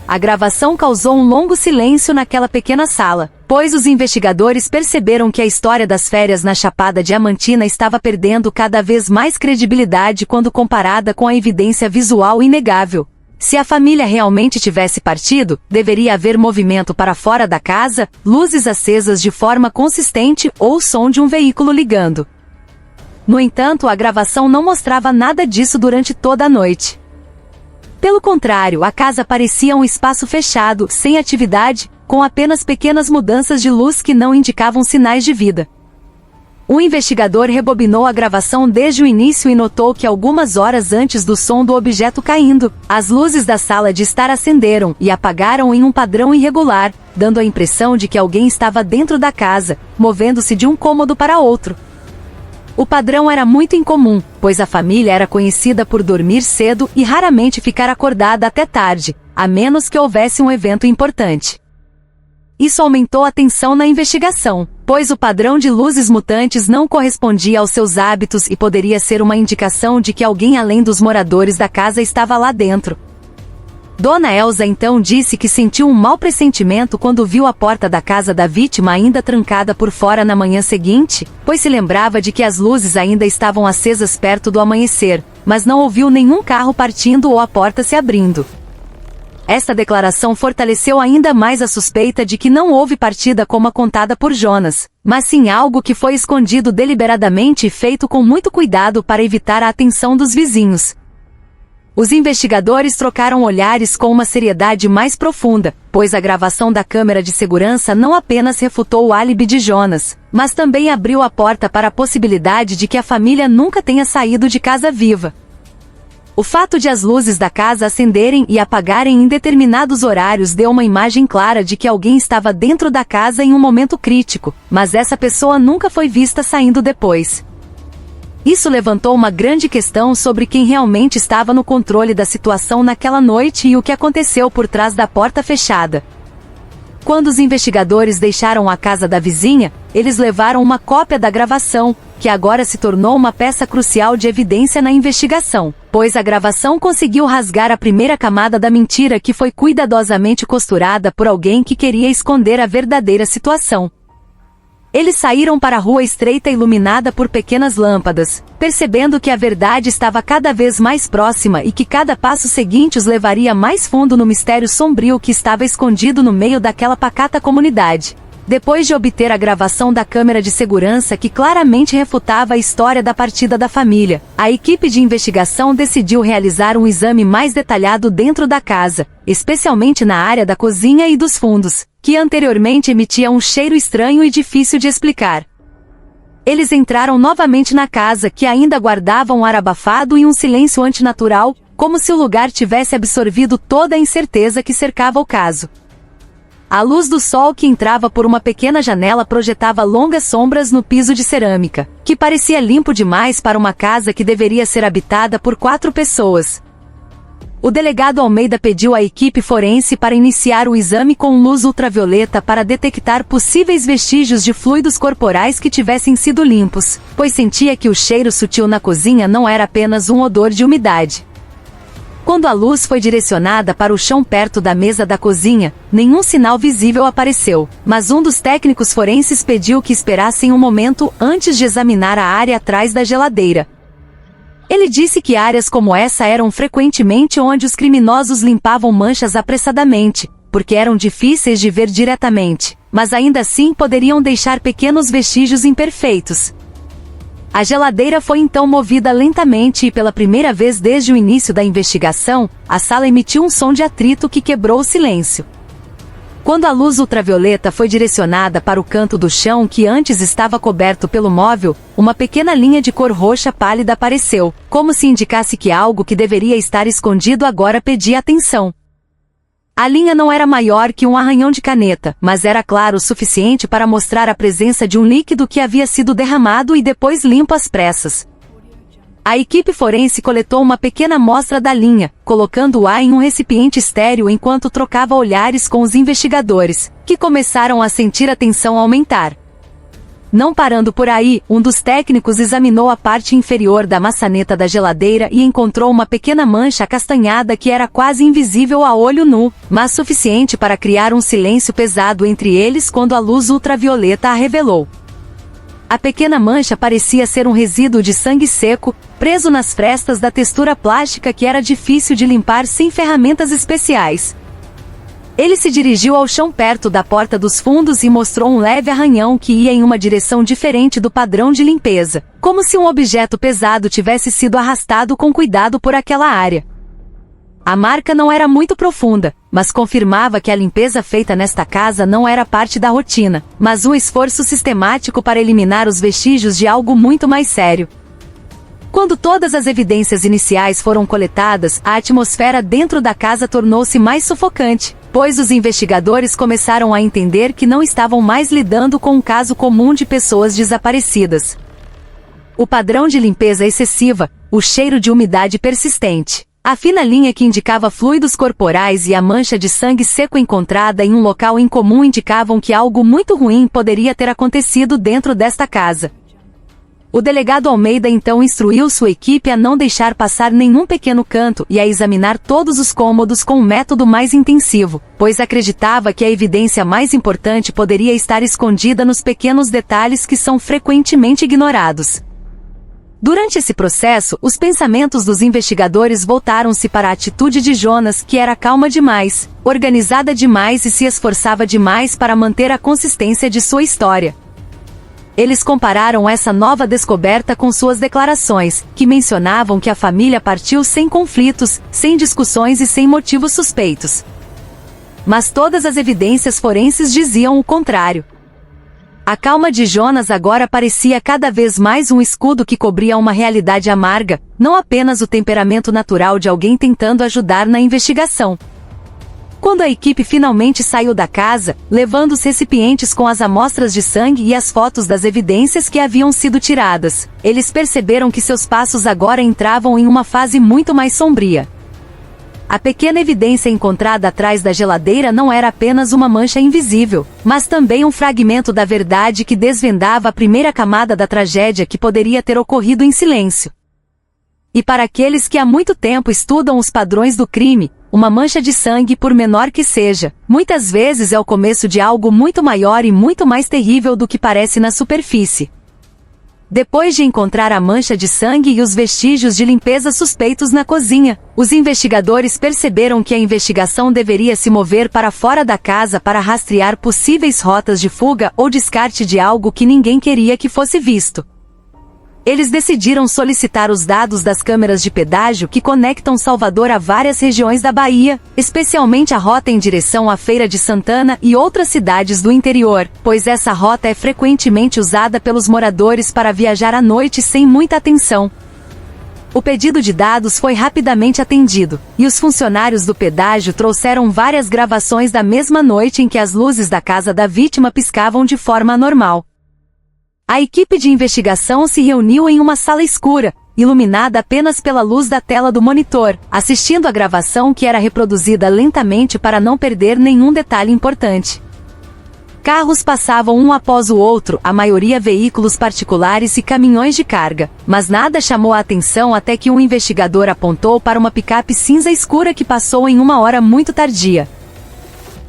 A gravação causou um longo silêncio naquela pequena sala, pois os investigadores perceberam que a história das férias na Chapada Diamantina estava perdendo cada vez mais credibilidade quando comparada com a evidência visual inegável. Se a família realmente tivesse partido, deveria haver movimento para fora da casa, luzes acesas de forma consistente ou o som de um veículo ligando. No entanto, a gravação não mostrava nada disso durante toda a noite. Pelo contrário, a casa parecia um espaço fechado, sem atividade, com apenas pequenas mudanças de luz que não indicavam sinais de vida. O investigador rebobinou a gravação desde o início e notou que algumas horas antes do som do objeto caindo, as luzes da sala de estar acenderam e apagaram em um padrão irregular, dando a impressão de que alguém estava dentro da casa, movendo-se de um cômodo para outro. O padrão era muito incomum, pois a família era conhecida por dormir cedo e raramente ficar acordada até tarde, a menos que houvesse um evento importante. Isso aumentou a tensão na investigação, pois o padrão de luzes mutantes não correspondia aos seus hábitos e poderia ser uma indicação de que alguém além dos moradores da casa estava lá dentro. Dona Elsa então disse que sentiu um mau pressentimento quando viu a porta da casa da vítima ainda trancada por fora na manhã seguinte, pois se lembrava de que as luzes ainda estavam acesas perto do amanhecer, mas não ouviu nenhum carro partindo ou a porta se abrindo. Esta declaração fortaleceu ainda mais a suspeita de que não houve partida como a contada por Jonas, mas sim algo que foi escondido deliberadamente e feito com muito cuidado para evitar a atenção dos vizinhos. Os investigadores trocaram olhares com uma seriedade mais profunda, pois a gravação da câmera de segurança não apenas refutou o álibi de Jonas, mas também abriu a porta para a possibilidade de que a família nunca tenha saído de casa viva. O fato de as luzes da casa acenderem e apagarem em determinados horários deu uma imagem clara de que alguém estava dentro da casa em um momento crítico, mas essa pessoa nunca foi vista saindo depois. Isso levantou uma grande questão sobre quem realmente estava no controle da situação naquela noite e o que aconteceu por trás da porta fechada. Quando os investigadores deixaram a casa da vizinha, eles levaram uma cópia da gravação, que agora se tornou uma peça crucial de evidência na investigação, pois a gravação conseguiu rasgar a primeira camada da mentira que foi cuidadosamente costurada por alguém que queria esconder a verdadeira situação. Eles saíram para a rua estreita iluminada por pequenas lâmpadas, percebendo que a verdade estava cada vez mais próxima e que cada passo seguinte os levaria mais fundo no mistério sombrio que estava escondido no meio daquela pacata comunidade. Depois de obter a gravação da câmera de segurança que claramente refutava a história da partida da família, a equipe de investigação decidiu realizar um exame mais detalhado dentro da casa, especialmente na área da cozinha e dos fundos, que anteriormente emitia um cheiro estranho e difícil de explicar. Eles entraram novamente na casa, que ainda guardava um ar abafado e um silêncio antinatural, como se o lugar tivesse absorvido toda a incerteza que cercava o caso. A luz do sol que entrava por uma pequena janela projetava longas sombras no piso de cerâmica, que parecia limpo demais para uma casa que deveria ser habitada por 4 pessoas. O delegado Almeida pediu à equipe forense para iniciar o exame com luz ultravioleta para detectar possíveis vestígios de fluidos corporais que tivessem sido limpos, pois sentia que o cheiro sutil na cozinha não era apenas um odor de umidade. Quando a luz foi direcionada para o chão perto da mesa da cozinha, nenhum sinal visível apareceu, mas um dos técnicos forenses pediu que esperassem um momento antes de examinar a área atrás da geladeira. Ele disse que áreas como essa eram frequentemente onde os criminosos limpavam manchas apressadamente, porque eram difíceis de ver diretamente, mas ainda assim poderiam deixar pequenos vestígios imperfeitos. A geladeira foi então movida lentamente e pela primeira vez desde o início da investigação, a sala emitiu um som de atrito que quebrou o silêncio. Quando a luz ultravioleta foi direcionada para o canto do chão que antes estava coberto pelo móvel, uma pequena linha de cor roxa pálida apareceu, como se indicasse que algo que deveria estar escondido agora pedia atenção. A linha não era maior que um arranhão de caneta, mas era claro o suficiente para mostrar a presença de um líquido que havia sido derramado e depois limpo às pressas. A equipe forense coletou uma pequena amostra da linha, colocando-a em um recipiente estéril enquanto trocava olhares com os investigadores, que começaram a sentir a tensão aumentar. Não parando por aí, um dos técnicos examinou a parte inferior da maçaneta da geladeira e encontrou uma pequena mancha acastanhada que era quase invisível a olho nu, mas suficiente para criar um silêncio pesado entre eles quando a luz ultravioleta a revelou. A pequena mancha parecia ser um resíduo de sangue seco, preso nas frestas da textura plástica que era difícil de limpar sem ferramentas especiais. Ele se dirigiu ao chão perto da porta dos fundos e mostrou um leve arranhão que ia em uma direção diferente do padrão de limpeza, como se um objeto pesado tivesse sido arrastado com cuidado por aquela área. A marca não era muito profunda, mas confirmava que a limpeza feita nesta casa não era parte da rotina, mas um esforço sistemático para eliminar os vestígios de algo muito mais sério. Quando todas as evidências iniciais foram coletadas, a atmosfera dentro da casa tornou-se mais sufocante, pois os investigadores começaram a entender que não estavam mais lidando com um caso comum de pessoas desaparecidas. O padrão de limpeza excessiva, o cheiro de umidade persistente, a fina linha que indicava fluidos corporais e a mancha de sangue seco encontrada em um local incomum indicavam que algo muito ruim poderia ter acontecido dentro desta casa. O delegado Almeida então instruiu sua equipe a não deixar passar nenhum pequeno canto e a examinar todos os cômodos com um método mais intensivo, pois acreditava que a evidência mais importante poderia estar escondida nos pequenos detalhes que são frequentemente ignorados. Durante esse processo, os pensamentos dos investigadores voltaram-se para a atitude de Jonas, que era calma demais, organizada demais e se esforçava demais para manter a consistência de sua história. Eles compararam essa nova descoberta com suas declarações, que mencionavam que a família partiu sem conflitos, sem discussões e sem motivos suspeitos. Mas todas as evidências forenses diziam o contrário. A calma de Jonas agora parecia cada vez mais um escudo que cobria uma realidade amarga, não apenas o temperamento natural de alguém tentando ajudar na investigação. Quando a equipe finalmente saiu da casa, levando os recipientes com as amostras de sangue e as fotos das evidências que haviam sido tiradas, eles perceberam que seus passos agora entravam em uma fase muito mais sombria. A pequena evidência encontrada atrás da geladeira não era apenas uma mancha invisível, mas também um fragmento da verdade que desvendava a primeira camada da tragédia que poderia ter ocorrido em silêncio. E para aqueles que há muito tempo estudam os padrões do crime, uma mancha de sangue, por menor que seja, muitas vezes é o começo de algo muito maior e muito mais terrível do que parece na superfície. Depois de encontrar a mancha de sangue e os vestígios de limpeza suspeitos na cozinha, os investigadores perceberam que a investigação deveria se mover para fora da casa para rastrear possíveis rotas de fuga ou descarte de algo que ninguém queria que fosse visto. Eles decidiram solicitar os dados das câmeras de pedágio que conectam Salvador a várias regiões da Bahia, especialmente a rota em direção à Feira de Santana e outras cidades do interior, pois essa rota é frequentemente usada pelos moradores para viajar à noite sem muita atenção. O pedido de dados foi rapidamente atendido, e os funcionários do pedágio trouxeram várias gravações da mesma noite em que as luzes da casa da vítima piscavam de forma anormal. A equipe de investigação se reuniu em uma sala escura, iluminada apenas pela luz da tela do monitor, assistindo a gravação que era reproduzida lentamente para não perder nenhum detalhe importante. Carros passavam um após o outro, a maioria veículos particulares e caminhões de carga, mas nada chamou a atenção até que um investigador apontou para uma picape cinza escura que passou em uma hora muito tardia.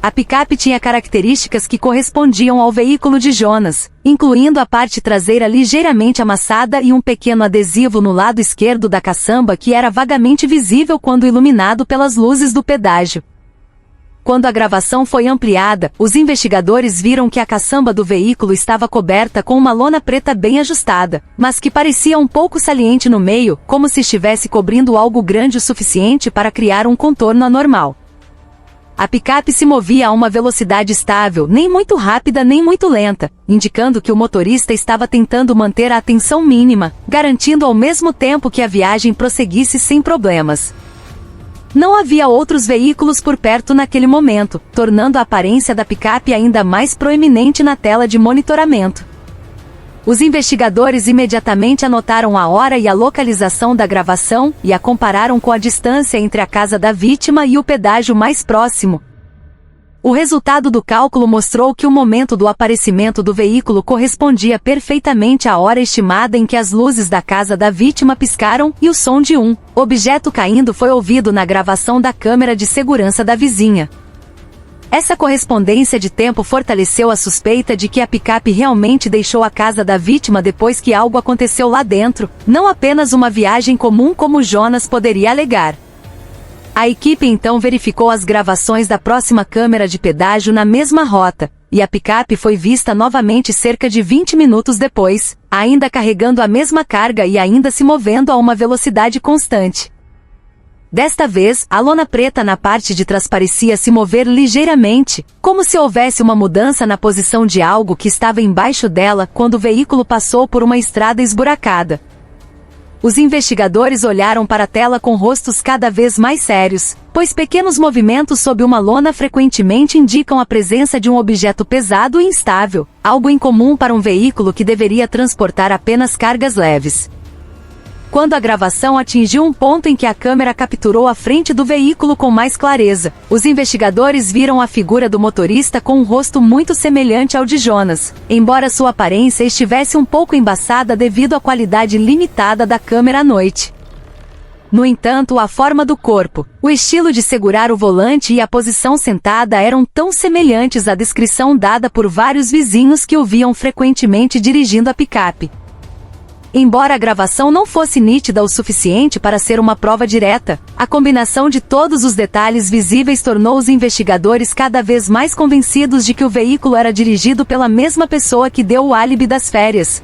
A picape tinha características que correspondiam ao veículo de Jonas, incluindo a parte traseira ligeiramente amassada e um pequeno adesivo no lado esquerdo da caçamba que era vagamente visível quando iluminado pelas luzes do pedágio. Quando a gravação foi ampliada, os investigadores viram que a caçamba do veículo estava coberta com uma lona preta bem ajustada, mas que parecia um pouco saliente no meio, como se estivesse cobrindo algo grande o suficiente para criar um contorno anormal. A picape se movia a uma velocidade estável, nem muito rápida nem muito lenta, indicando que o motorista estava tentando manter a atenção mínima, garantindo ao mesmo tempo que a viagem prosseguisse sem problemas. Não havia outros veículos por perto naquele momento, tornando a aparência da picape ainda mais proeminente na tela de monitoramento. Os investigadores imediatamente anotaram a hora e a localização da gravação e a compararam com a distância entre a casa da vítima e o pedágio mais próximo. O resultado do cálculo mostrou que o momento do aparecimento do veículo correspondia perfeitamente à hora estimada em que as luzes da casa da vítima piscaram e o som de um objeto caindo foi ouvido na gravação da câmera de segurança da vizinha. Essa correspondência de tempo fortaleceu a suspeita de que a picape realmente deixou a casa da vítima depois que algo aconteceu lá dentro, não apenas uma viagem comum como Jonas poderia alegar. A equipe então verificou as gravações da próxima câmera de pedágio na mesma rota, e a picape foi vista novamente cerca de 20 minutos depois, ainda carregando a mesma carga e ainda se movendo a uma velocidade constante. Desta vez, a lona preta na parte de trás parecia se mover ligeiramente, como se houvesse uma mudança na posição de algo que estava embaixo dela quando o veículo passou por uma estrada esburacada. Os investigadores olharam para a tela com rostos cada vez mais sérios, pois pequenos movimentos sob uma lona frequentemente indicam a presença de um objeto pesado e instável, algo incomum para um veículo que deveria transportar apenas cargas leves. Quando a gravação atingiu um ponto em que a câmera capturou a frente do veículo com mais clareza, os investigadores viram a figura do motorista com um rosto muito semelhante ao de Jonas, embora sua aparência estivesse um pouco embaçada devido à qualidade limitada da câmera à noite. No entanto, a forma do corpo, o estilo de segurar o volante e a posição sentada eram tão semelhantes à descrição dada por vários vizinhos que o viam frequentemente dirigindo a picape. Embora a gravação não fosse nítida o suficiente para ser uma prova direta, a combinação de todos os detalhes visíveis tornou os investigadores cada vez mais convencidos de que o veículo era dirigido pela mesma pessoa que deu o álibi das férias.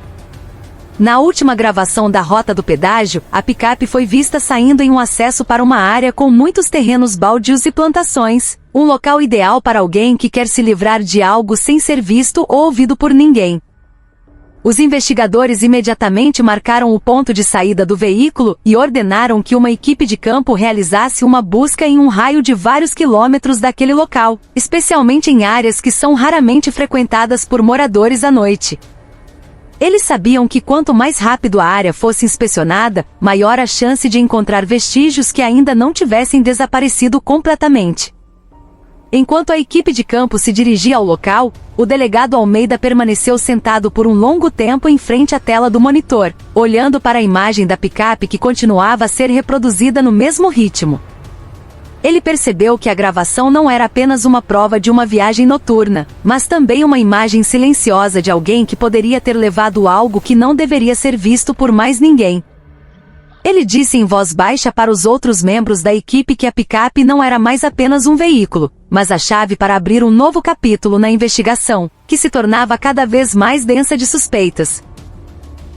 Na última gravação da rota do pedágio, a picape foi vista saindo em um acesso para uma área com muitos terrenos baldios e plantações, um local ideal para alguém que quer se livrar de algo sem ser visto ou ouvido por ninguém. Os investigadores imediatamente marcaram o ponto de saída do veículo e ordenaram que uma equipe de campo realizasse uma busca em um raio de vários quilômetros daquele local, especialmente em áreas que são raramente frequentadas por moradores à noite. Eles sabiam que quanto mais rápido a área fosse inspecionada, maior a chance de encontrar vestígios que ainda não tivessem desaparecido completamente. Enquanto a equipe de campo se dirigia ao local, o delegado Almeida permaneceu sentado por um longo tempo em frente à tela do monitor, olhando para a imagem da picape que continuava a ser reproduzida no mesmo ritmo. Ele percebeu que a gravação não era apenas uma prova de uma viagem noturna, mas também uma imagem silenciosa de alguém que poderia ter levado algo que não deveria ser visto por mais ninguém. Ele disse em voz baixa para os outros membros da equipe que a picape não era mais apenas um veículo, mas a chave para abrir um novo capítulo na investigação, que se tornava cada vez mais densa de suspeitas.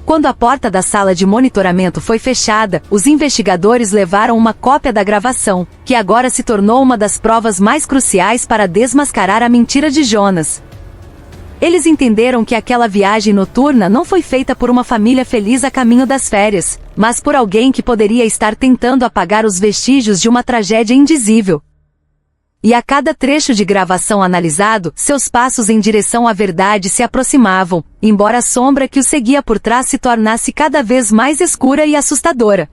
Quando a porta da sala de monitoramento foi fechada, os investigadores levaram uma cópia da gravação, que agora se tornou uma das provas mais cruciais para desmascarar a mentira de Jonas. Eles entenderam que aquela viagem noturna não foi feita por uma família feliz a caminho das férias, mas por alguém que poderia estar tentando apagar os vestígios de uma tragédia indizível. E a cada trecho de gravação analisado, seus passos em direção à verdade se aproximavam, embora a sombra que o seguia por trás se tornasse cada vez mais escura e assustadora.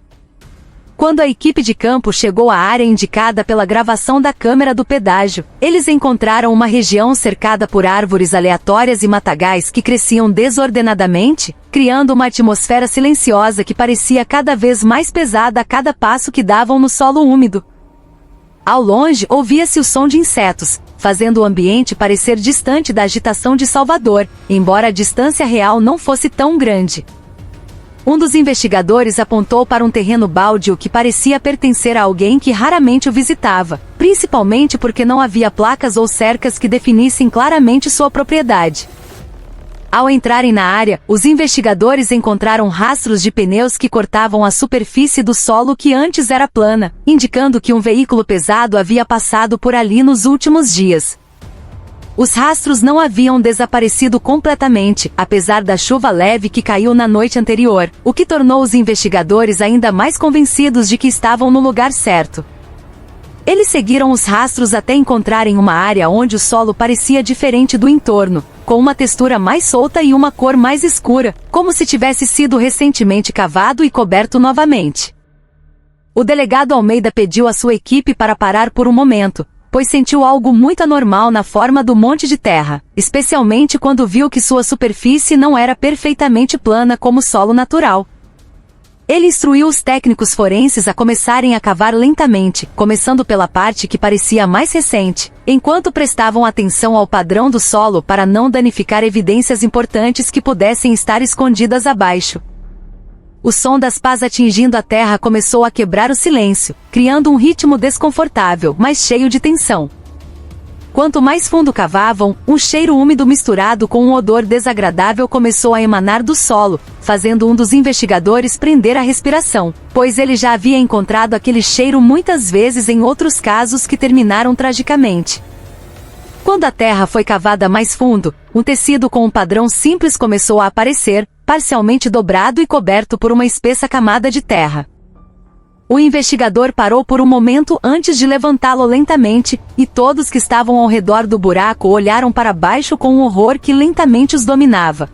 Quando a equipe de campo chegou à área indicada pela gravação da câmera do pedágio, eles encontraram uma região cercada por árvores aleatórias e matagais que cresciam desordenadamente, criando uma atmosfera silenciosa que parecia cada vez mais pesada a cada passo que davam no solo úmido. Ao longe, ouvia-se o som de insetos, fazendo o ambiente parecer distante da agitação de Salvador, embora a distância real não fosse tão grande. Um dos investigadores apontou para um terreno baldio que parecia pertencer a alguém que raramente o visitava, principalmente porque não havia placas ou cercas que definissem claramente sua propriedade. Ao entrarem na área, os investigadores encontraram rastros de pneus que cortavam a superfície do solo que antes era plana, indicando que um veículo pesado havia passado por ali nos últimos dias. Os rastros não haviam desaparecido completamente, apesar da chuva leve que caiu na noite anterior, o que tornou os investigadores ainda mais convencidos de que estavam no lugar certo. Eles seguiram os rastros até encontrarem uma área onde o solo parecia diferente do entorno, com uma textura mais solta e uma cor mais escura, como se tivesse sido recentemente cavado e coberto novamente. O delegado Almeida pediu à sua equipe para parar por um momento, pois sentiu algo muito anormal na forma do monte de terra, especialmente quando viu que sua superfície não era perfeitamente plana como o solo natural. Ele instruiu os técnicos forenses a começarem a cavar lentamente, começando pela parte que parecia mais recente, enquanto prestavam atenção ao padrão do solo para não danificar evidências importantes que pudessem estar escondidas abaixo. O som das pás atingindo a terra começou a quebrar o silêncio, criando um ritmo desconfortável, mas cheio de tensão. Quanto mais fundo cavavam, um cheiro úmido misturado com um odor desagradável começou a emanar do solo, fazendo um dos investigadores prender a respiração, pois ele já havia encontrado aquele cheiro muitas vezes em outros casos que terminaram tragicamente. Quando a terra foi cavada mais fundo, um tecido com um padrão simples começou a aparecer, parcialmente dobrado e coberto por uma espessa camada de terra. O investigador parou por um momento antes de levantá-lo lentamente, e todos que estavam ao redor do buraco olharam para baixo com um horror que lentamente os dominava.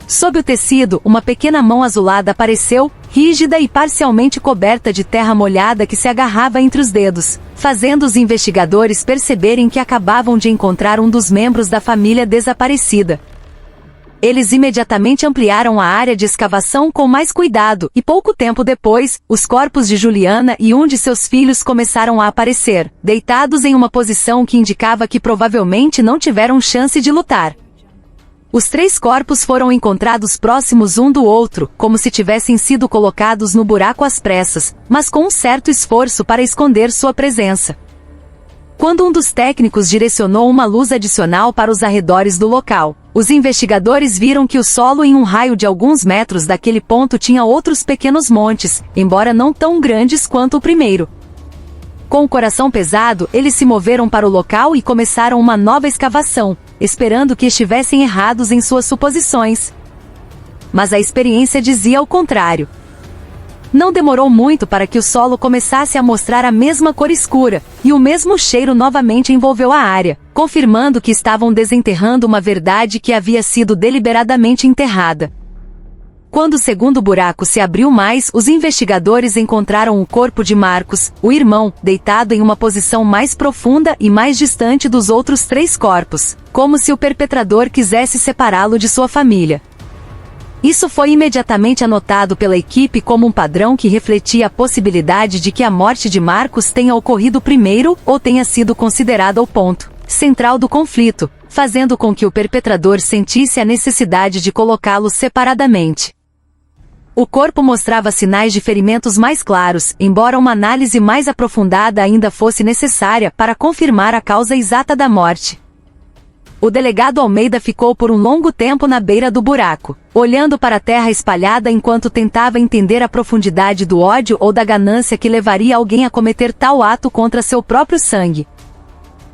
Sob o tecido, uma pequena mão azulada apareceu, rígida e parcialmente coberta de terra molhada que se agarrava entre os dedos, fazendo os investigadores perceberem que acabavam de encontrar um dos membros da família desaparecida. Eles imediatamente ampliaram a área de escavação com mais cuidado, e pouco tempo depois, os corpos de Juliana e um de seus filhos começaram a aparecer, deitados em uma posição que indicava que provavelmente não tiveram chance de lutar. Os 3 corpos foram encontrados próximos um do outro, como se tivessem sido colocados no buraco às pressas, mas com um certo esforço para esconder sua presença. Quando um dos técnicos direcionou uma luz adicional para os arredores do local, os investigadores viram que o solo em um raio de alguns metros daquele ponto tinha outros pequenos montes, embora não tão grandes quanto o primeiro. Com o coração pesado, eles se moveram para o local e começaram uma nova escavação, esperando que estivessem errados em suas suposições. Mas a experiência dizia o contrário. Não demorou muito para que o solo começasse a mostrar a mesma cor escura, e o mesmo cheiro novamente envolveu a área, confirmando que estavam desenterrando uma verdade que havia sido deliberadamente enterrada. Quando o segundo buraco se abriu mais, os investigadores encontraram o corpo de Marcos, o irmão, deitado em uma posição mais profunda e mais distante dos outros 3 corpos, como se o perpetrador quisesse separá-lo de sua família. Isso foi imediatamente anotado pela equipe como um padrão que refletia a possibilidade de que a morte de Marcos tenha ocorrido primeiro ou tenha sido considerada o ponto central do conflito, fazendo com que o perpetrador sentisse a necessidade de colocá-los separadamente. O corpo mostrava sinais de ferimentos mais claros, embora uma análise mais aprofundada ainda fosse necessária para confirmar a causa exata da morte. O delegado Almeida ficou por um longo tempo na beira do buraco, olhando para a terra espalhada enquanto tentava entender a profundidade do ódio ou da ganância que levaria alguém a cometer tal ato contra seu próprio sangue.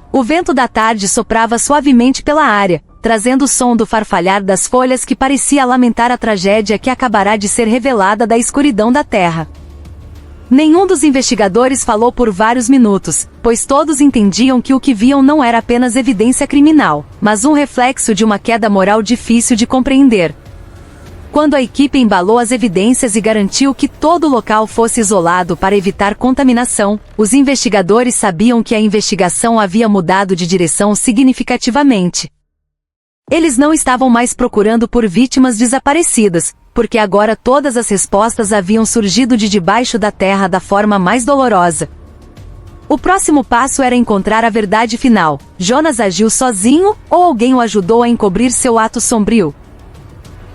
O vento da tarde soprava suavemente pela área, trazendo o som do farfalhar das folhas que parecia lamentar a tragédia que acabará de ser revelada da escuridão da terra. Nenhum dos investigadores falou por vários minutos, pois todos entendiam que o que viam não era apenas evidência criminal, mas um reflexo de uma queda moral difícil de compreender. Quando a equipe embalou as evidências e garantiu que todo o local fosse isolado para evitar contaminação, os investigadores sabiam que a investigação havia mudado de direção significativamente. Eles não estavam mais procurando por vítimas desaparecidas, porque agora todas as respostas haviam surgido de debaixo da terra da forma mais dolorosa. O próximo passo era encontrar a verdade final. Jonas agiu sozinho, ou alguém o ajudou a encobrir seu ato sombrio?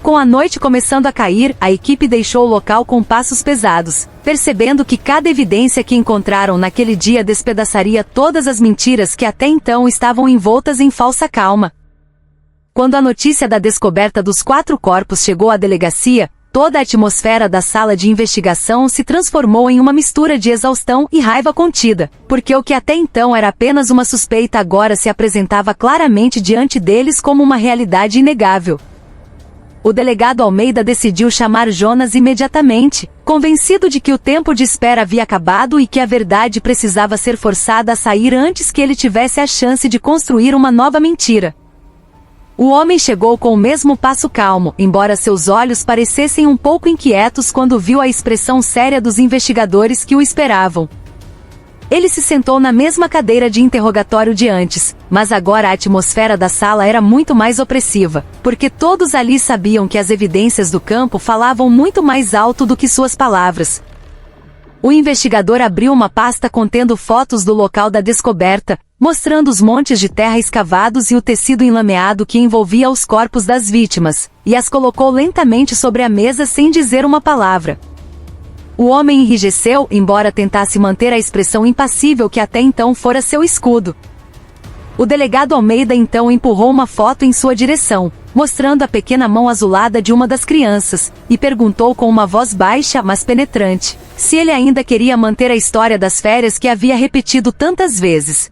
Com a noite começando a cair, a equipe deixou o local com passos pesados, percebendo que cada evidência que encontraram naquele dia despedaçaria todas as mentiras que até então estavam envoltas em falsa calma. Quando a notícia da descoberta dos 4 corpos chegou à delegacia, toda a atmosfera da sala de investigação se transformou em uma mistura de exaustão e raiva contida, porque o que até então era apenas uma suspeita agora se apresentava claramente diante deles como uma realidade inegável. O delegado Almeida decidiu chamar Jonas imediatamente, convencido de que o tempo de espera havia acabado e que a verdade precisava ser forçada a sair antes que ele tivesse a chance de construir uma nova mentira. O homem chegou com o mesmo passo calmo, embora seus olhos parecessem um pouco inquietos quando viu a expressão séria dos investigadores que o esperavam. Ele se sentou na mesma cadeira de interrogatório de antes, mas agora a atmosfera da sala era muito mais opressiva, porque todos ali sabiam que as evidências do campo falavam muito mais alto do que suas palavras. O investigador abriu uma pasta contendo fotos do local da descoberta, mostrando os montes de terra escavados e o tecido enlameado que envolvia os corpos das vítimas, e as colocou lentamente sobre a mesa sem dizer uma palavra. O homem enrijeceu, embora tentasse manter a expressão impassível que até então fora seu escudo. O delegado Almeida então empurrou uma foto em sua direção, mostrando a pequena mão azulada de uma das crianças, e perguntou com uma voz baixa mas penetrante, se ele ainda queria manter a história das férias que havia repetido tantas vezes.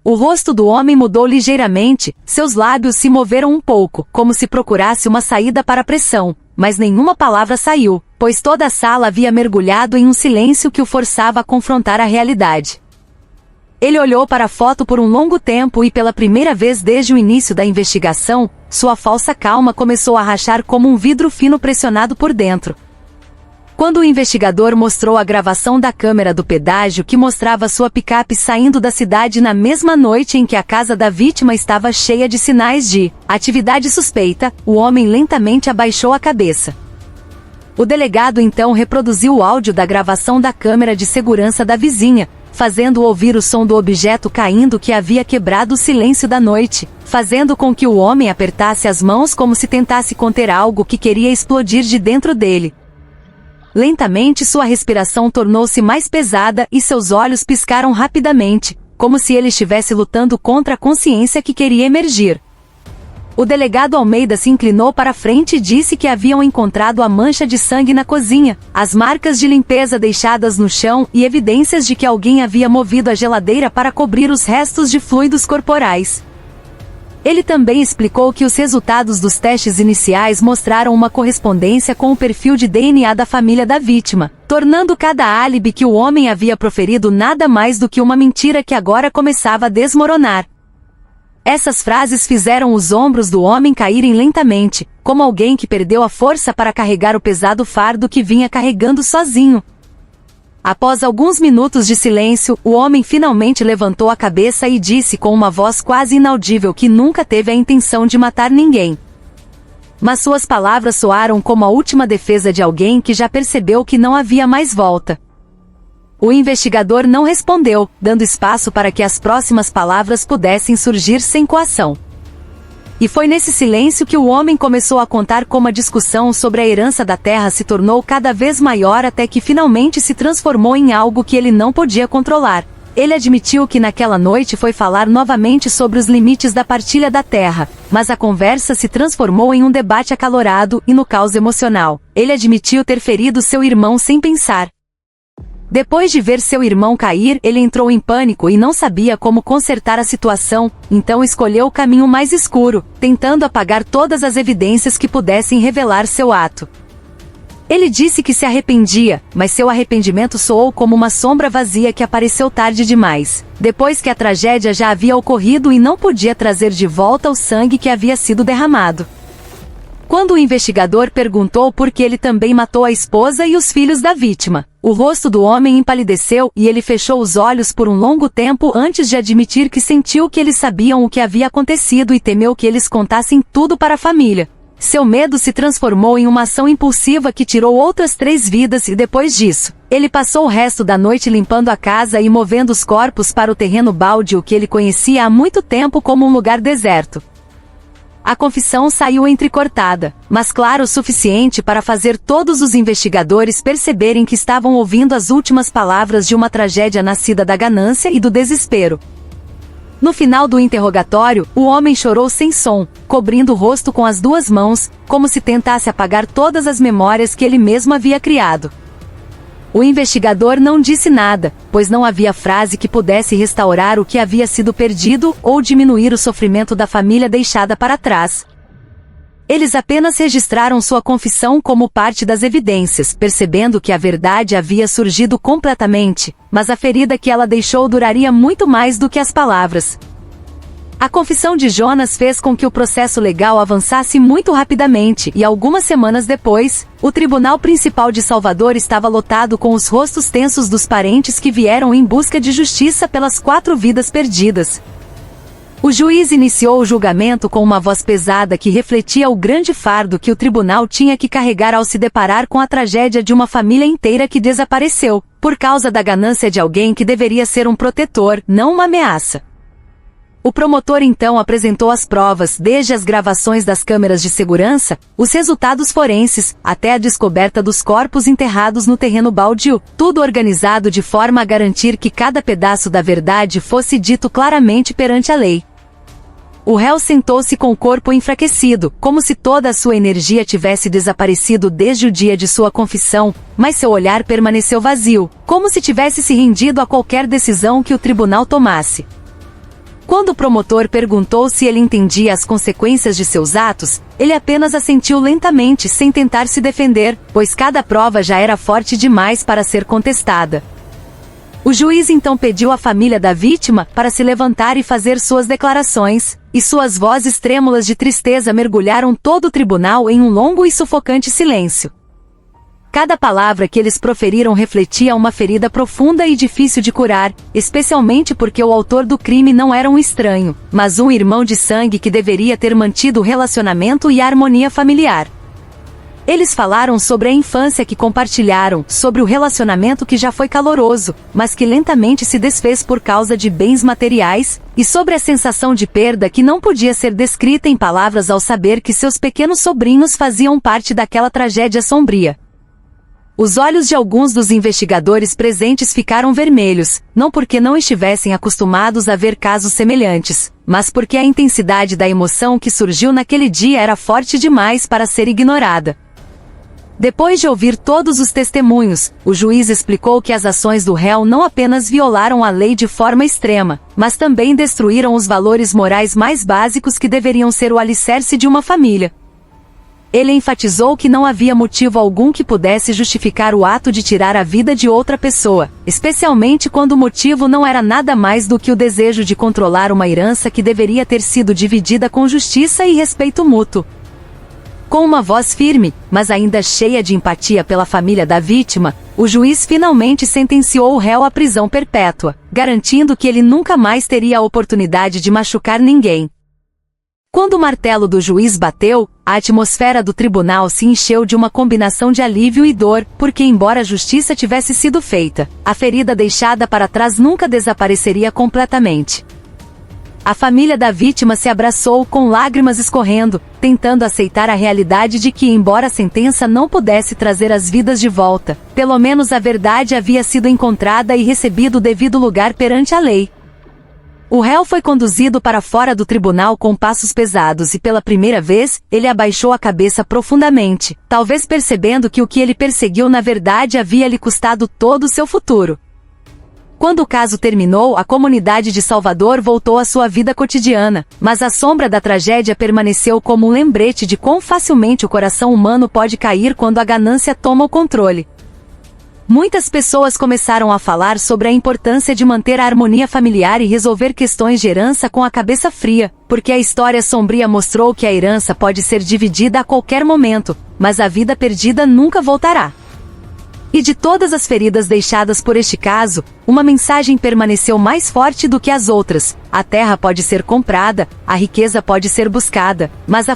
O rosto do homem mudou ligeiramente, seus lábios se moveram um pouco, como se procurasse uma saída para a pressão, mas nenhuma palavra saiu, pois toda a sala havia mergulhado em um silêncio que o forçava a confrontar a realidade. Ele olhou para a foto por um longo tempo e pela primeira vez desde o início da investigação, sua falsa calma começou a rachar como um vidro fino pressionado por dentro. Quando o investigador mostrou a gravação da câmera do pedágio que mostrava sua picape saindo da cidade na mesma noite em que a casa da vítima estava cheia de sinais de atividade suspeita, o homem lentamente abaixou a cabeça. O delegado então reproduziu o áudio da gravação da câmera de segurança da vizinha, fazendo ouvir o som do objeto caindo que havia quebrado o silêncio da noite, fazendo com que o homem apertasse as mãos como se tentasse conter algo que queria explodir de dentro dele. Lentamente sua respiração tornou-se mais pesada e seus olhos piscaram rapidamente, como se ele estivesse lutando contra a consciência que queria emergir. O delegado Almeida se inclinou para frente e disse que haviam encontrado a mancha de sangue na cozinha, as marcas de limpeza deixadas no chão e evidências de que alguém havia movido a geladeira para cobrir os restos de fluidos corporais. Ele também explicou que os resultados dos testes iniciais mostraram uma correspondência com o perfil de DNA da família da vítima, tornando cada álibi que o homem havia proferido nada mais do que uma mentira que agora começava a desmoronar. Essas frases fizeram os ombros do homem caírem lentamente, como alguém que perdeu a força para carregar o pesado fardo que vinha carregando sozinho. Após alguns minutos de silêncio, o homem finalmente levantou a cabeça e disse com uma voz quase inaudível que nunca teve a intenção de matar ninguém. Mas suas palavras soaram como a última defesa de alguém que já percebeu que não havia mais volta. O investigador não respondeu, dando espaço para que as próximas palavras pudessem surgir sem coação. E foi nesse silêncio que o homem começou a contar como a discussão sobre a herança da terra se tornou cada vez maior até que finalmente se transformou em algo que ele não podia controlar. Ele admitiu que naquela noite foi falar novamente sobre os limites da partilha da terra, mas a conversa se transformou em um debate acalorado e no caos emocional. Ele admitiu ter ferido seu irmão sem pensar. Depois de ver seu irmão cair, ele entrou em pânico e não sabia como consertar a situação, então escolheu o caminho mais escuro, tentando apagar todas as evidências que pudessem revelar seu ato. Ele disse que se arrependia, mas seu arrependimento soou como uma sombra vazia que apareceu tarde demais, depois que a tragédia já havia ocorrido e não podia trazer de volta o sangue que havia sido derramado. Quando o investigador perguntou por que ele também matou a esposa e os filhos da vítima, o rosto do homem empalideceu e ele fechou os olhos por um longo tempo antes de admitir que sentiu que eles sabiam o que havia acontecido e temeu que eles contassem tudo para a família. Seu medo se transformou em uma ação impulsiva que tirou outras 3 vidas e depois disso, ele passou o resto da noite limpando a casa e movendo os corpos para o terreno baldio que ele conhecia há muito tempo como um lugar deserto. A confissão saiu entrecortada, mas clara o suficiente para fazer todos os investigadores perceberem que estavam ouvindo as últimas palavras de uma tragédia nascida da ganância e do desespero. No final do interrogatório, o homem chorou sem som, cobrindo o rosto com as 2 mãos, como se tentasse apagar todas as memórias que ele mesmo havia criado. O investigador não disse nada, pois não havia frase que pudesse restaurar o que havia sido perdido ou diminuir o sofrimento da família deixada para trás. Eles apenas registraram sua confissão como parte das evidências, percebendo que a verdade havia surgido completamente, mas a ferida que ela deixou duraria muito mais do que as palavras. A confissão de Jonas fez com que o processo legal avançasse muito rapidamente e algumas semanas depois, o Tribunal Principal de Salvador estava lotado com os rostos tensos dos parentes que vieram em busca de justiça pelas 4 vidas perdidas. O juiz iniciou o julgamento com uma voz pesada que refletia o grande fardo que o tribunal tinha que carregar ao se deparar com a tragédia de uma família inteira que desapareceu, por causa da ganância de alguém que deveria ser um protetor, não uma ameaça. O promotor então apresentou as provas, desde as gravações das câmeras de segurança, os resultados forenses, até a descoberta dos corpos enterrados no terreno baldio, tudo organizado de forma a garantir que cada pedaço da verdade fosse dito claramente perante a lei. O réu sentou-se com o corpo enfraquecido, como se toda a sua energia tivesse desaparecido desde o dia de sua confissão, mas seu olhar permaneceu vazio, como se tivesse se rendido a qualquer decisão que o tribunal tomasse. Quando o promotor perguntou se ele entendia as consequências de seus atos, ele apenas assentiu lentamente sem tentar se defender, pois cada prova já era forte demais para ser contestada. O juiz então pediu à família da vítima para se levantar e fazer suas declarações, e suas vozes trêmulas de tristeza mergulharam todo o tribunal em um longo e sufocante silêncio. Cada palavra que eles proferiram refletia uma ferida profunda e difícil de curar, especialmente porque o autor do crime não era um estranho, mas um irmão de sangue que deveria ter mantido o relacionamento e a harmonia familiar. Eles falaram sobre a infância que compartilharam, sobre o relacionamento que já foi caloroso, mas que lentamente se desfez por causa de bens materiais, e sobre a sensação de perda que não podia ser descrita em palavras ao saber que seus pequenos sobrinhos faziam parte daquela tragédia sombria. Os olhos de alguns dos investigadores presentes ficaram vermelhos, não porque não estivessem acostumados a ver casos semelhantes, mas porque a intensidade da emoção que surgiu naquele dia era forte demais para ser ignorada. Depois de ouvir todos os testemunhos, o juiz explicou que as ações do réu não apenas violaram a lei de forma extrema, mas também destruíram os valores morais mais básicos que deveriam ser o alicerce de uma família. Ele enfatizou que não havia motivo algum que pudesse justificar o ato de tirar a vida de outra pessoa, especialmente quando o motivo não era nada mais do que o desejo de controlar uma herança que deveria ter sido dividida com justiça e respeito mútuo. Com uma voz firme, mas ainda cheia de empatia pela família da vítima, o juiz finalmente sentenciou o réu à prisão perpétua, garantindo que ele nunca mais teria a oportunidade de machucar ninguém. Quando o martelo do juiz bateu, a atmosfera do tribunal se encheu de uma combinação de alívio e dor, porque embora a justiça tivesse sido feita, a ferida deixada para trás nunca desapareceria completamente. A família da vítima se abraçou com lágrimas escorrendo, tentando aceitar a realidade de que, embora a sentença não pudesse trazer as vidas de volta, pelo menos a verdade havia sido encontrada e recebido o devido lugar perante a lei. O réu foi conduzido para fora do tribunal com passos pesados e pela primeira vez, ele abaixou a cabeça profundamente, talvez percebendo que o que ele perseguiu na verdade havia lhe custado todo o seu futuro. Quando o caso terminou, a comunidade de Salvador voltou à sua vida cotidiana, mas a sombra da tragédia permaneceu como um lembrete de quão facilmente o coração humano pode cair quando a ganância toma o controle. Muitas pessoas começaram a falar sobre a importância de manter a harmonia familiar e resolver questões de herança com a cabeça fria, porque a história sombria mostrou que a herança pode ser dividida a qualquer momento, mas a vida perdida nunca voltará. E de todas as feridas deixadas por este caso, uma mensagem permaneceu mais forte do que as outras: a terra pode ser comprada, a riqueza pode ser buscada, mas a